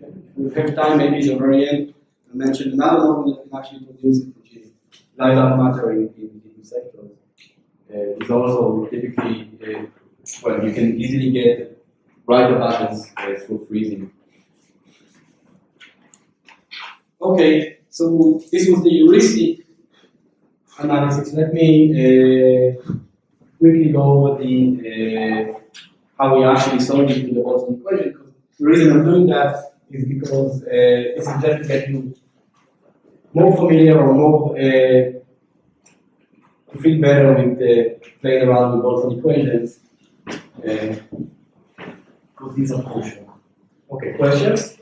Okay. If we have time, maybe at the very end, I'll mention another model that can actually produce it, which is light-up matter in sectors. It's also typically, well, you can easily get right abundance through freezing. Okay, so this was the heuristic analysis. Let me quickly go over the how we actually solve it in the Boltzmann equation. The reason I'm doing that is because this is just to get you more familiar or more to feel better with playing around with Boltzmann equations, because these are crucial. Okay, questions?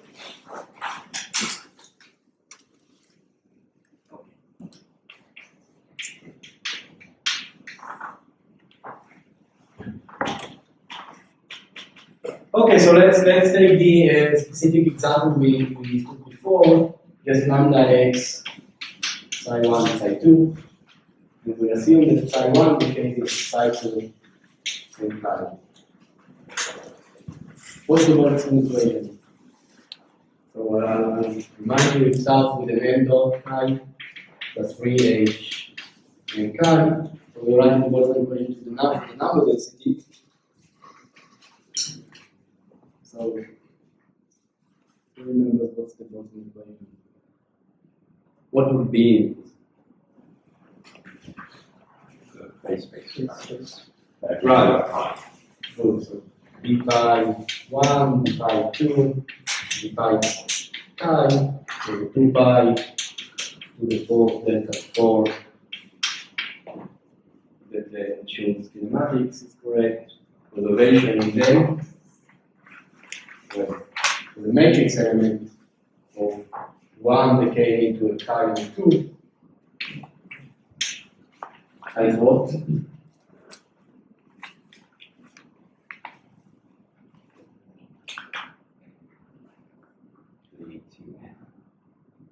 Okay, so let's take the specific example we took before, just lambda x, psi 1 and psi 2. And we assume that psi 1 behaves psi 2 same time. What's the Boltzmann equation? So I'll remind you, it starts with an m dot chi plus 3h and chi. So we write the Boltzmann equation to the number density. So, who remembers what's the Boltzmann equation? What would be Space. right? Good. So d pi 1, d pi 2, d pi chi, so 2 pi to the 4th delta 4. That the Schulz kinematics is correct. Reservation is there. The matrix element of 1 that came into a chi and 2 is what?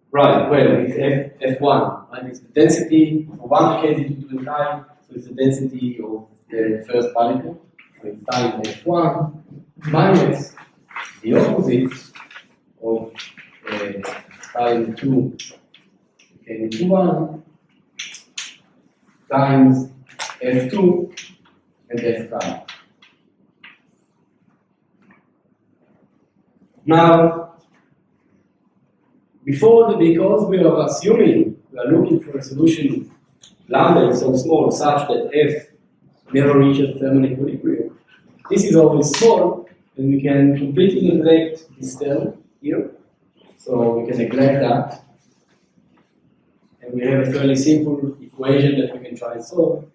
Right, well, it's F1, right? It's the density of 1 decade into a chi, so it's the density of the first particle. So it's times F1 minus the opposite of time 2 decade into 1 times F2 and F prime. Now, because we are assuming we are looking for a solution lambda is so small such that F never reaches thermal equilibrium, this is always small, and we can completely neglect this term here. So we can neglect that. And we have a fairly simple equation that we can try and solve.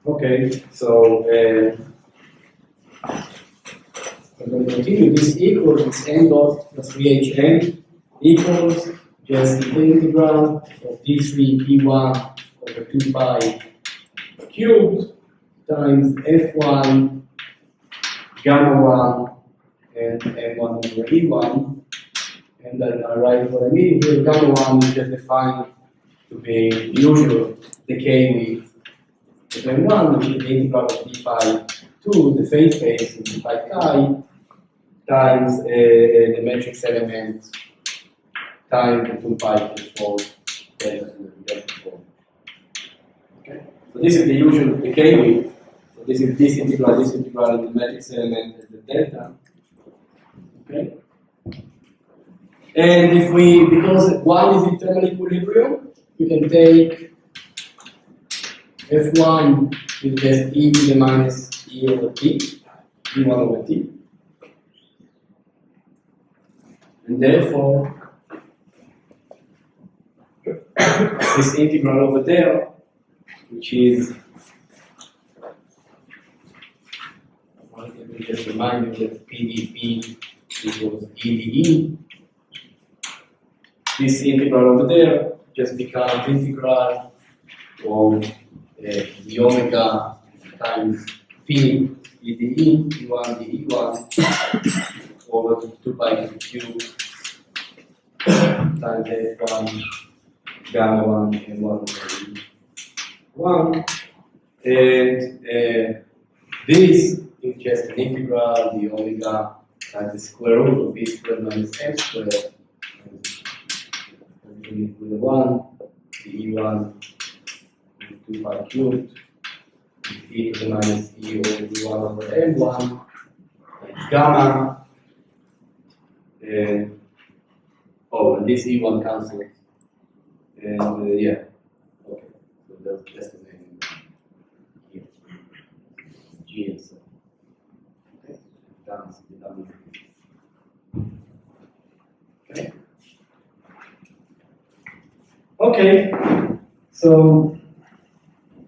Okay, so I'm going to continue. This equals this n dot plus 3hn equals just the integral of d3 p1 over 2 pi cubed times f1 gamma 1 and m1 over e1. And then I write what I mean here. Gamma 1 is just defined to be the usual decay with m1, which is the integral of d pi 2, the phase space in d pi chi, times the matrix element times the 2 pi to 4 delta 4. Okay? So this is the usual decay width. So this is this integral, and the matrix element is the delta. Okay? And if we, because 1 is in thermal equilibrium, we can take F1 is just e to the minus e over t, e1 over t. And therefore, this integral over there, which is, well, let me just remind you that PdP equals EdE. This integral over there just becomes integral of the omega times P EdE, E1 dE1 over 2 pi q times F1 gamma 1 and 1 over 1. And this is just an integral, the omega times the square root of b squared minus m squared. With the 1, the E1 2 pi cubed, e to the minus e over d1 over m1, gamma, and and this e1 cancels, and yeah, okay, so that's just the name here, g and so, okay, done. Okay. Okay, so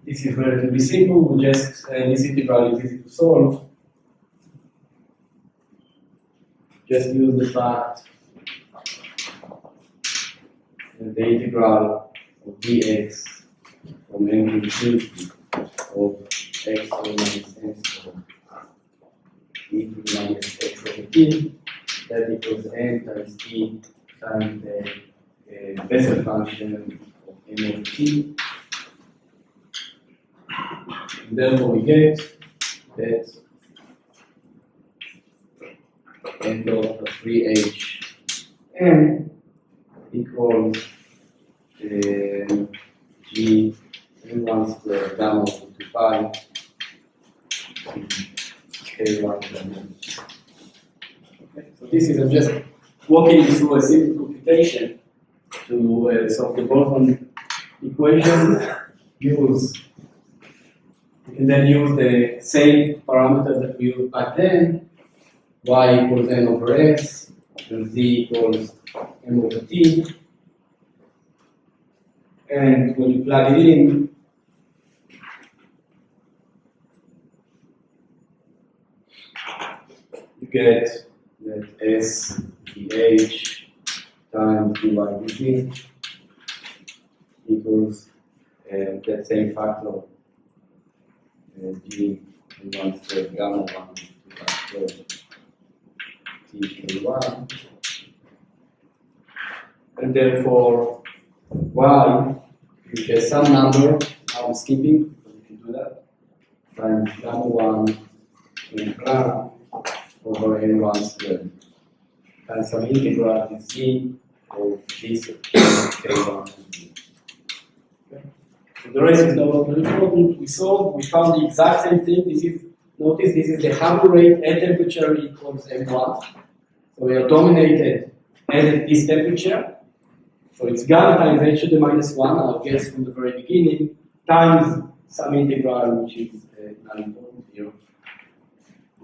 this is relatively simple. We just this integral is easy to solve. Just use the fact that the integral of dx from m to infinity of x to the minus m squared e to the minus x over t, that equals n times t times the Bessel function of m over t. And therefore we get that n dot plus 3h n equals g n1 squared gamma over 2 pi k1 dimension. Okay, so this is, I'm just walking you through a simple computation to solve the Boltzmann equation. You can then use the same parameters that we used back then, y equals n over s, and z equals m over t. And when you plug it in, you get that s dh times dy dt equals that same factor g n1 squared gamma 1 squared t equals 1. And therefore y is just some number, now I'm skipping, so you can do that, times gamma 1 in gram over n1 squared. And some integral is z of this k1. Okay. So the rest is not very important. We found the exact same thing. Notice this is the Hubble rate at temperature equals m1. So we are dominated at this temperature. So it's gamma times h to the minus 1, our guess from the very beginning, times some integral which is not important here.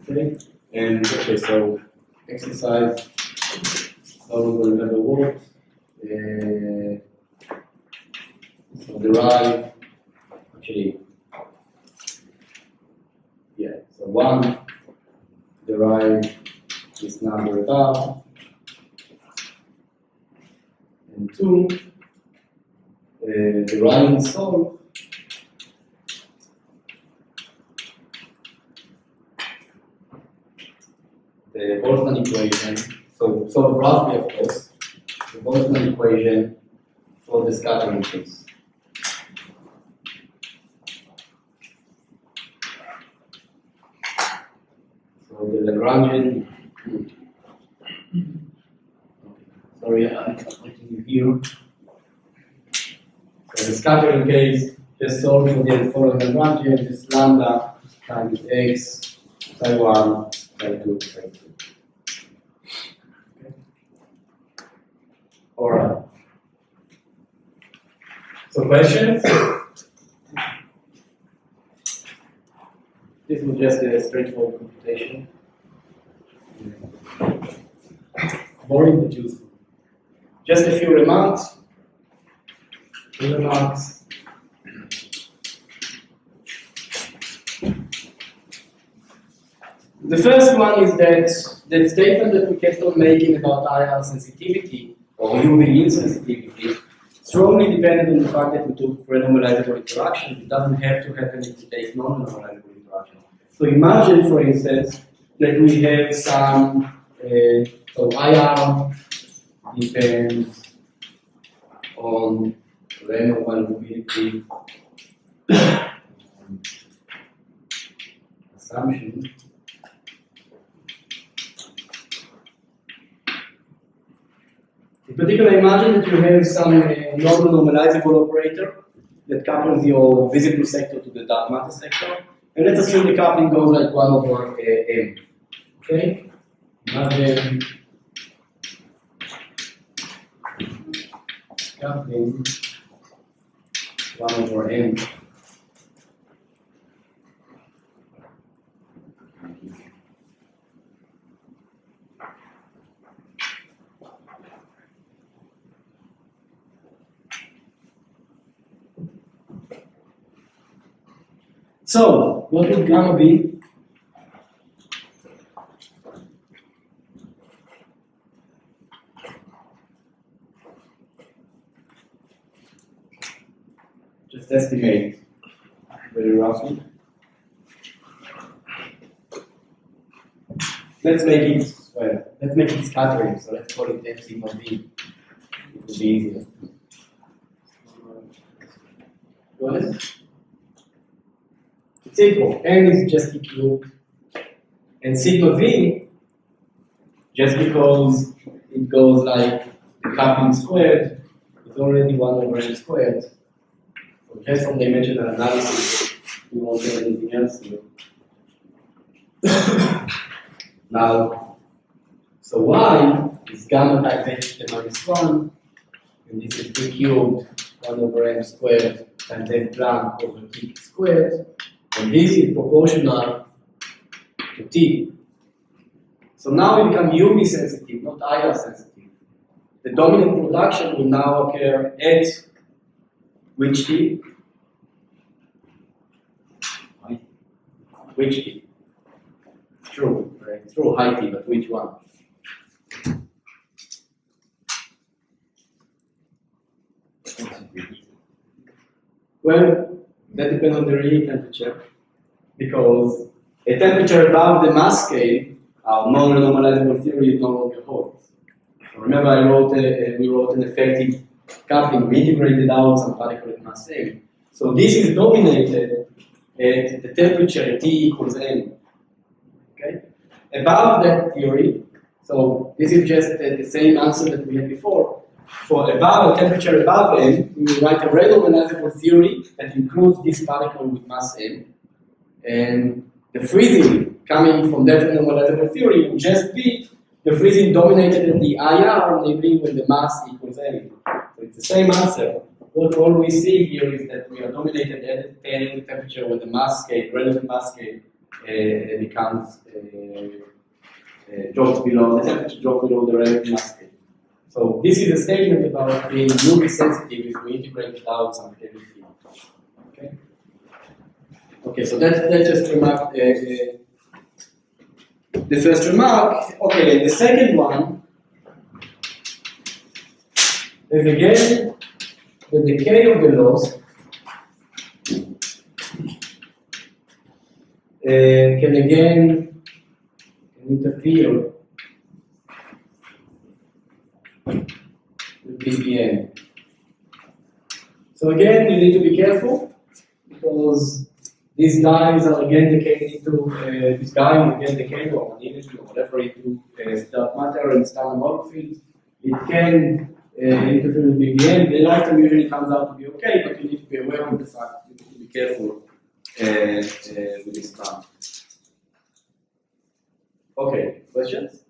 Okay? And okay, so exercise. So we will never work. So derive, actually, yeah, so 1, derive this number above, and 2, derive and solve. The Boltzmann equation, so solve roughly of course, the Boltzmann equation for the scattering case. So the Lagrangian, sorry, I'm writing you here. So the scattering case, just solve for the following Lagrangian, is lambda times x, psi 1, psi 2, psi 2. Alright. So questions? This was just a straightforward computation. Boring but useful. Just a few remarks. The first one is that statement that we kept on making about IR sensitivity or UV insensitivity strongly depended on the fact that we took renormalizable interaction. It doesn't have to happen if we take non-renormalizable interaction. So imagine, for instance, that we have some, so IR depends on renormalizability assumption. In particular, imagine that you have some non-normalizable operator that couples your visible sector to the dark matter sector, and let's assume the coupling goes like 1 over m. Okay? Imagine coupling 1 over m. So, what would gamma be? Just estimate very roughly. Let's make it scattering, so let's call it f sigma v. It will be easier. Go ahead. It's equal. N is just equal, and sigma v, just because it goes like the coupling squared, is already 1 over n squared. So just from dimensional analysis, we won't get anything else here. Now, so y is gamma times h to the minus 1, and this is t cubed 1 over m squared times n Planck over t squared. And this is proportional to t. So now we become UV sensitive, not IR sensitive. The dominant production will now occur at which t? Which t? True, right? True, high t, but which one? Well, that depends on the real temperature, because a temperature above the mass scale, our non-renormalizable theory no longer holds. Remember, we wrote an effective coupling. We integrated out some particle at mass m. So this is dominated at the temperature T equals n. Okay. Above that theory, so this is just the same answer that we had before. For above a temperature above n, we will write a renormalizable theory that includes this particle with mass m, and the freezing coming from that renormalizable theory will just be the freezing dominated at the IR, namely when the mass equals n. So it's the same answer. What all we see here is that we are dominated at any temperature when the mass scale, relative mass scale, becomes drops below the temperature drops below the relative mass scale. So this is a statement about being UV sensitive if we integrate it out some heavy field. Okay. Okay, so that's just remark. The first remark. Okay, and the second one is again the decay of the loss can again interfere with BPN. So again, you need to be careful because these guys are again decaying into this guy will again decay or image or whatever into dark matter and standard model field. It can interfere with BPN. The lifetime usually comes out to be okay, but you need to be aware of the fact. You need to be careful with this term. Okay, questions?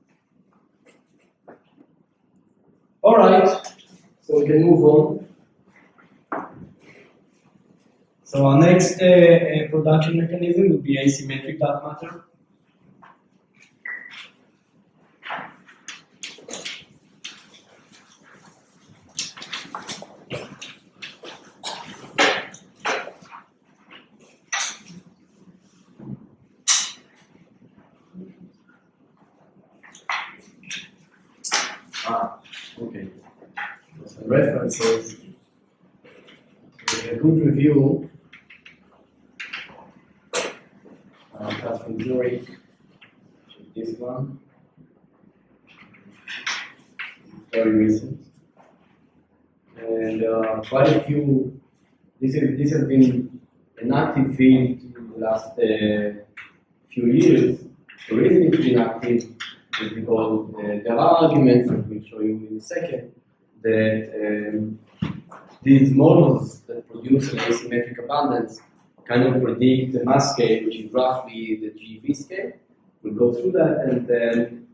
All right. So we can move on. So our next production mechanism would be asymmetric dark matter. Okay. Some references. A good review. That's from Zurich. This one. Very recent. And quite a few. This has been an active field in the last few years. The reason it's been active is because there are arguments that we'll show you in a second that these models that produce an asymmetric abundance kind of predict the mass scale, which is roughly the GeV scale. We'll go through that, and then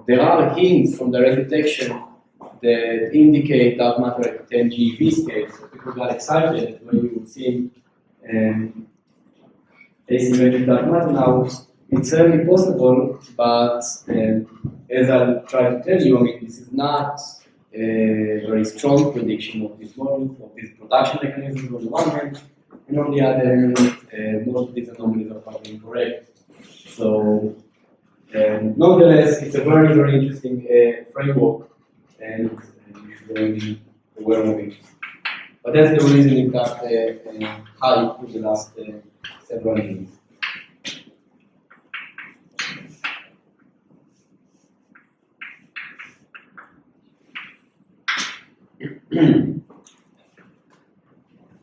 there are hints from direct detection that indicate dark matter at 10 GeV scale. So people got excited when you see asymmetric dark matter. Now, it's certainly possible, but as I'll try to tell you, I mean, this is not a very strong prediction of this model, of this production mechanism on the one hand, and on the other hand, most of these anomalies are probably incorrect. So, nonetheless, it's a very, very interesting framework, and you should really be aware of it. But that's the reason it got hype in the last several years.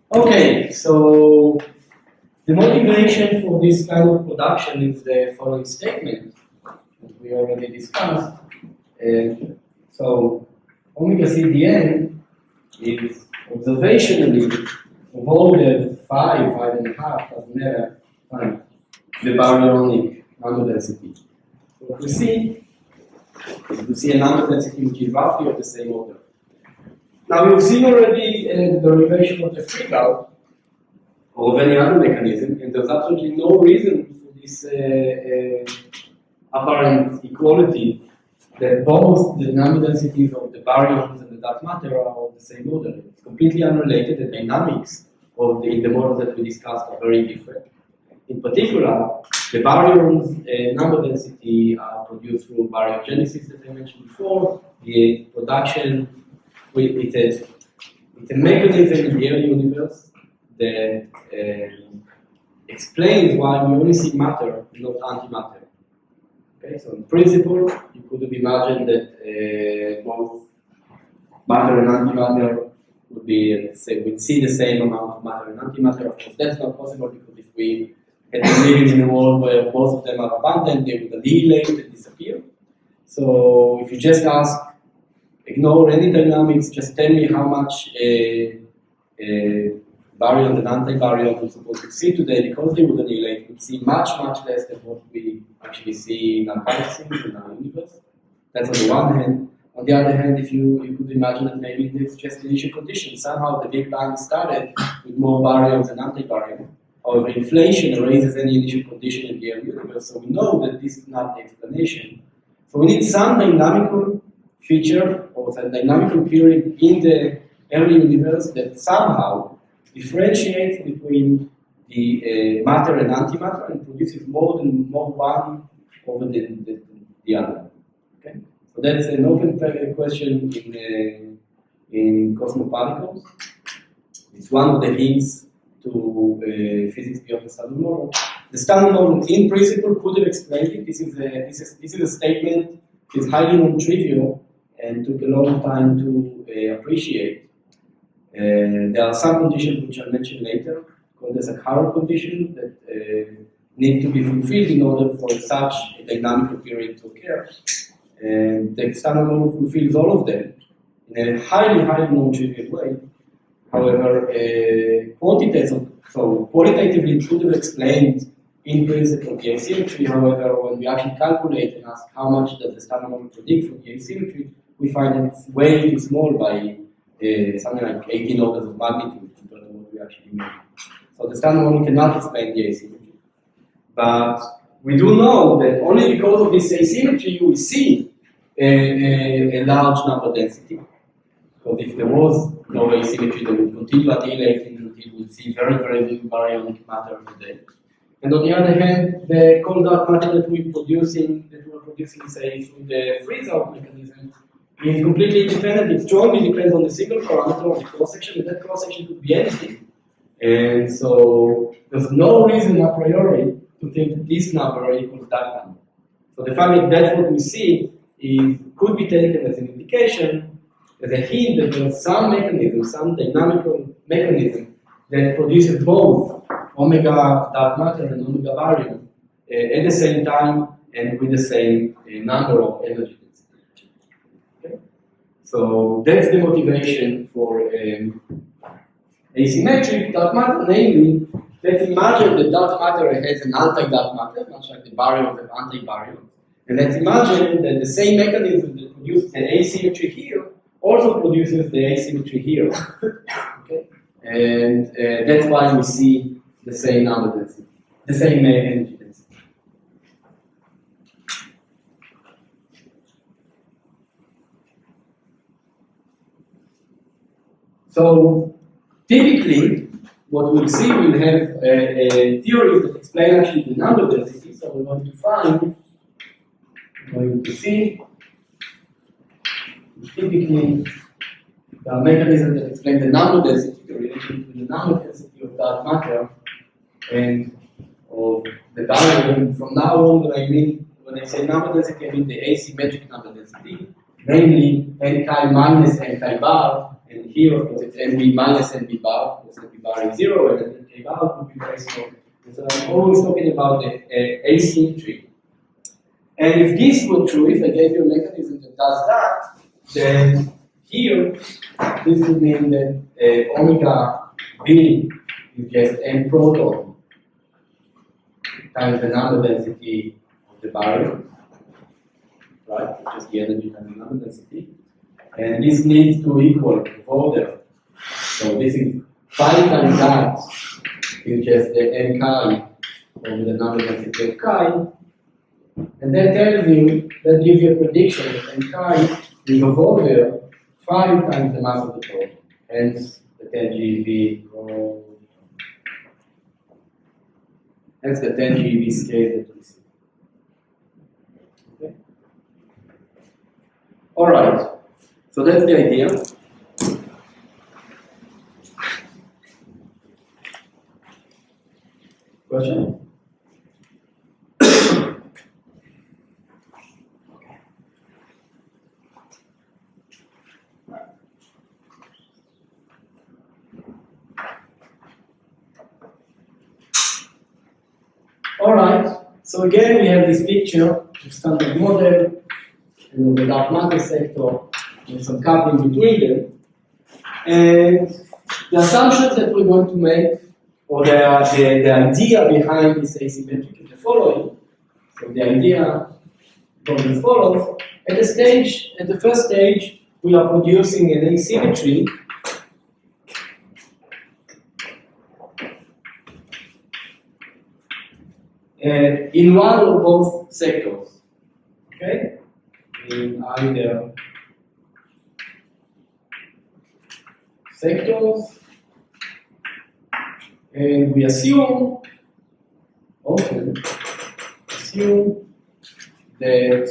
Okay, so the motivation for this kind of production is the following statement that we already discussed. So omega CDN is observationally of all the 5.5, doesn't matter, fine, the baryonic number density. So what we see is we see a number density which is roughly of the same order. Now we've seen already the derivation of the free valve or of any other mechanism, and there's absolutely no reason for this apparent equality that both the number densities of the baryons and the dark matter are of the same order. It's completely unrelated. The dynamics of in the model that we discussed are very different. In particular, the baryons number density are produced through baryogenesis that I mentioned before. The production, it's a mechanism in the early universe that explains why we only see matter, not antimatter. Okay, so in principle, you could have imagined that both matter and antimatter would be, we'd see the same amount of matter and antimatter. Of course, that's not possible because if we had to live in a world where both of them are abundant, they would annihilate and disappear. So if you just ask, ignore any dynamics, just tell me how much baryons and antibaryons we're supposed to see today, because they would annihilate, we'd see much, much less than what we actually see in our galaxies, in our universe. That's on the one hand. On the other hand, if you could imagine that maybe it's just initial conditions. Somehow the Big Bang started with more baryons and antibaryons. However, inflation erases any initial condition in the early universe, so we know that this is not the explanation. So we need some dynamical feature or a dynamical period in the early universe that somehow differentiates between the matter and antimatter and produces more one over the other. Okay? So that's an open question in cosmoparticles. It's one of the hints to physics beyond the standard model. The standard model, in principle, could have explained it. This is a statement that is highly non-trivial and took a long time to appreciate. There are some conditions which I'll mention later, called the Sakharov conditions, that need to be fulfilled in order for such a dynamical period to occur. And the standard model fulfills all of them in a highly, highly non-trivial way. However, qualitatively it could have explained in principle the asymmetry. However, when we actually calculate and ask how much does the standard model predict for the asymmetry, we find that it's way too small by something like 18 orders of magnitude compared to what we actually mean. So the standard model cannot explain the asymmetry. But we do know that only because of this asymmetry we see a large number density. Because if there was no asymmetry, they would continue annihilating until we would see very, very little baryonic matter today. And on the other hand, the cold dark matter that we're producing, say, through the freeze-out mechanism, is completely independent. It strongly depends on the single parameter of the cross-section, and that cross-section could be anything. And so there's no reason a priori to think that this number equals that number. So the fact that that's what we see could be taken as an indication, as a hint that there's some mechanism, some dynamical mechanism that produces both omega dark matter and omega baryon at the same time and with the same number of energy density. Okay? So that's the motivation for asymmetric dark matter, namely, let's imagine that dark matter has an anti-dark matter, much like the baryons have anti-baryons. And let's imagine that the same mechanism that produces the asymmetry here also produces the asymmetry here. Okay? And that's why we see the same number density, the same energy density. So typically, what we'll see, we'll have theories that explain actually the number density. So we're going to find, we're going to see, typically, the mechanism that explains the number density, the relation between the number density of dark matter and of the baryon. From now on, when I say number density, I mean the asymmetric number density, namely n chi minus n chi bar, and here, of course, it's nb minus nb bar, because nb bar is 0, and n chi bar would be very small. And so I'm always talking about the asymmetry. And if this were true, if I gave you a mechanism that does that, then here, this would mean that omega b is just n proton times the number density of the baryon, right? Which is the energy times the number density. And this needs to equal order. So this is 5 times that is just the n chi over the number density of chi. And that tells you, that gives you a prediction that n chi is of order 5 times the mass of the proton. Hence the 10 GeV. Hence the 10 GeV scale that we see. Okay. All right. So that's the idea. Question? All right. So again, we have this picture of standard model and of the dark matter sector. And some coupling between them. And the assumptions that we're going to make, or the idea behind this asymmetric is the following. So the idea goes as follows. At the first stage, we are producing an asymmetry in one or both sectors. Okay? In either sectors, and we often assume that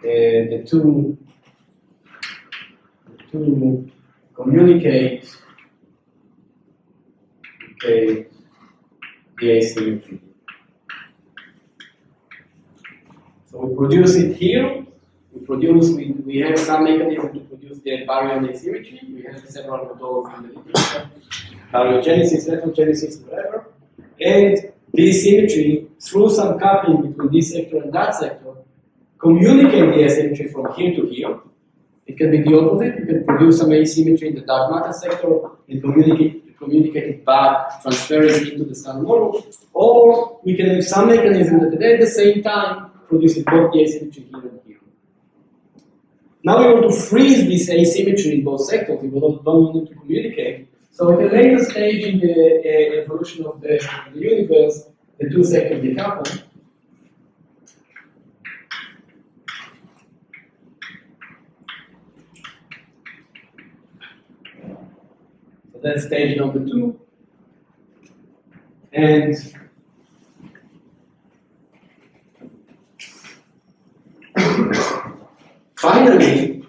the two communicate the asymmetry. So we produce it here. We have some mechanism to produce the baryon asymmetry. We have several models in the literature, baryogenesis, electrogenesis, whatever. And the asymmetry, through some coupling between this sector and that sector, communicate the asymmetry from here to here. It can be the opposite. We can produce some asymmetry in the dark matter sector and communicate it back, transfer it into the standard model. Or we can have some mechanism that at the same time produces both the asymmetry here and here. Now we want to freeze this asymmetry in both sectors. We don't want it to communicate. So at a later stage in the evolution of the universe, the two sectors decouple. So that's stage number 2. And finally,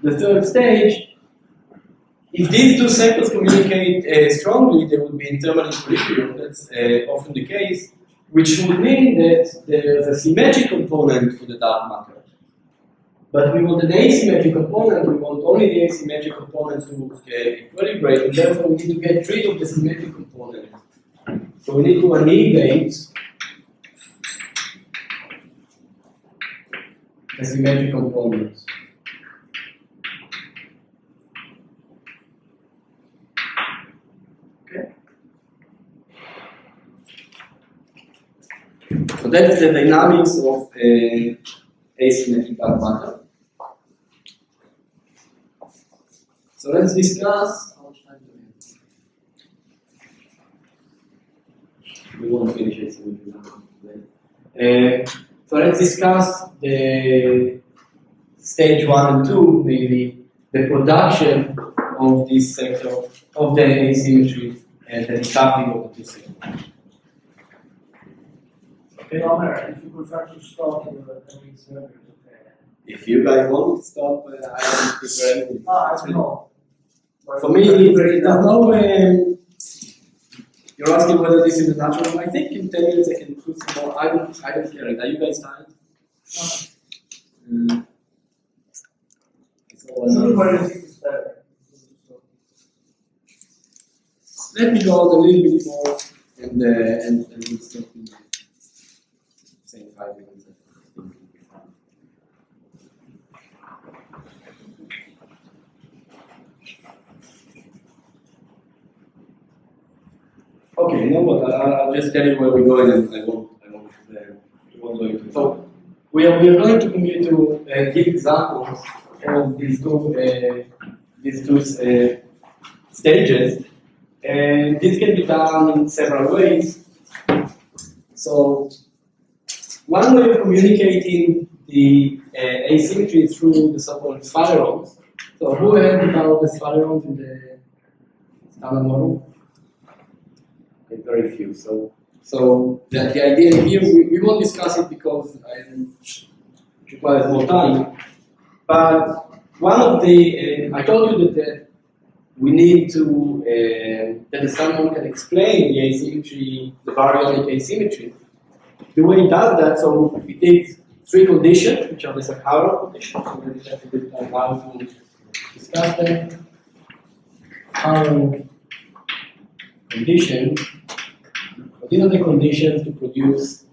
the third stage, if these two sectors communicate strongly, they would be in thermal equilibrium. That's often the case, which would mean that there's a symmetric component for the dark matter. But we want an asymmetric component, we want only the asymmetric component to equilibrate, and therefore we need to get rid of the symmetric component. So we need to annihilate the symmetric component. Okay. So that's the dynamics of asymmetric dark matter. So let's discuss. How much time do we have? We won't finish asymmetric dark matter today. So let's discuss the stage 1 and 2, mainly the production of this sector of the asymmetry and the decoupling of the two sectors. Okay. If you prefer to start with the coming server, okay. If you guys want me to stop, I don't prefer anything. I don't know. For me, there's no. You're asking whether this is a natural. I think in 10 minutes I can put some more. I don't care. Are you guys tired? It's all better. Let me go out a little bit more and we'll stop in say 5 minutes. Okay, you know what? I'll just tell you where we're going, and I won't go into it. So we are going to give examples of these two stages, and this can be done in several ways. So one way of communicating the asymmetry is through the so-called sphalerons. So who heard about the sphalerons in the standard model? Very few. So the idea here, we won't discuss it because it requires more time. But one of the, I told you that we need to, that the standard model can explain the asymmetry, the baryonic asymmetry. The way it does that, so it takes 3 conditions, which are the Sakharov conditions. So we have a bit of how to discuss them. Sakharov condition. These are the conditions to produce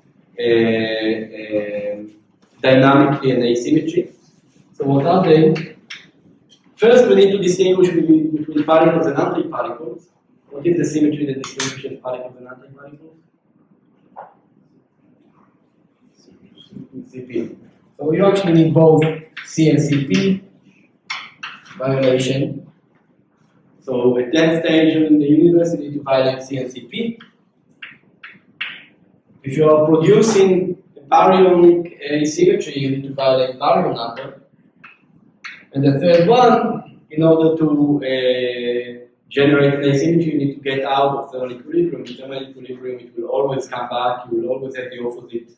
dynamically an asymmetry. So what are they? First, we need to distinguish between particles and antiparticles. What is the symmetry that distinguishes particles and antiparticles? CP. So you actually need both C and CP violation. So at that stage in the universe, you need to violate C and CP. If you are producing a baryonic asymmetry, you need to violate baryon number. And the third one, in order to generate an asymmetry, you need to get out of thermal equilibrium. In thermal equilibrium, it will always come back, you will always have the opposite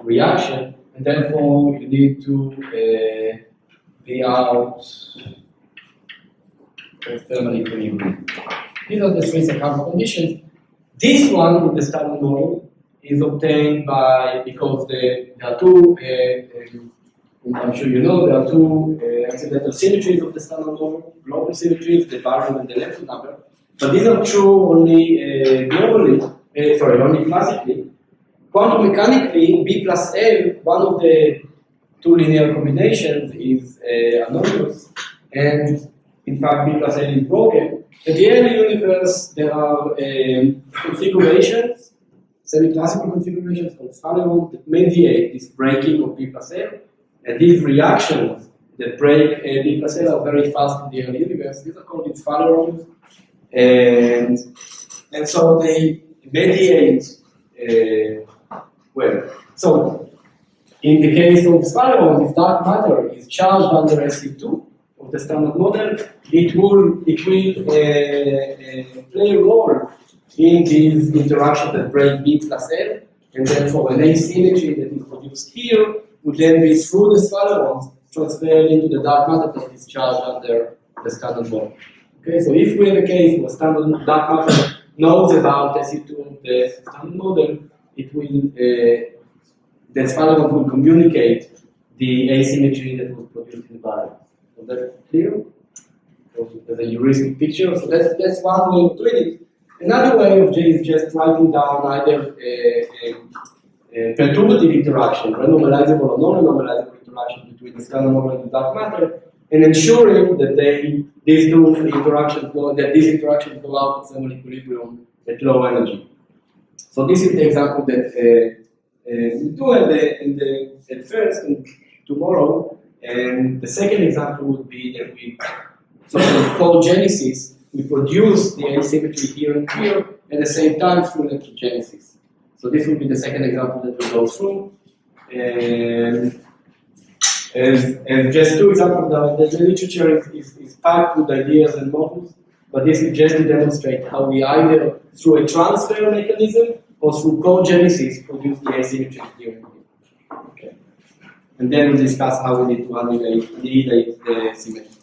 reaction, and therefore you need to be out of thermal equilibrium. These are the 3 Sakharov conditions. This one in the standard model is obtained because there are 2, I'm sure you know, there are 2 accidental symmetries of the standard model, global symmetries, the baryon and the Lepton number. But these are true only only classically. Quantum mechanically, B plus L, one of the 2 linear combinations is anomalous, and in fact B plus L is broken. In the early universe, there are configurations. semi-classical configurations called phalerons that mediate this breaking of B plus L. And these reactions that break B plus L are very fast in the early universe. These are called these phalerons. And so they mediate, so in the case of phalerons, if dark matter is charged under SE2 of the standard model, it will play a role in these interactions that break B plus L, and therefore an asymmetry that is produced here would then be through the phalerons transferred into the dark matter that is charged under the standard model. Okay, so if we have a case where standard dark matter knows about SE2 of the standard model, it will the phalerons will communicate the asymmetry that was produced in the barrier. So that's clear? So there's a heuristic picture. So that's one way of doing it. Another way of doing is just writing down either perturbative interaction, renormalizable or non-renormalizable interaction between the standard model and the dark matter, and ensuring that these interactions go out of thermal equilibrium at low energy. So this is the example that we do at first and tomorrow. And the second example would be that we cogenesis, we produce the asymmetry here and here at the same time through electrogenesis. So this will be the second example that we go through. And just two examples, the literature is packed with ideas and models, but this is just to demonstrate how we either through a transfer mechanism or through cogenesis produce the asymmetry here and here. Okay. And then we'll discuss how we need to annihilate the symmetry.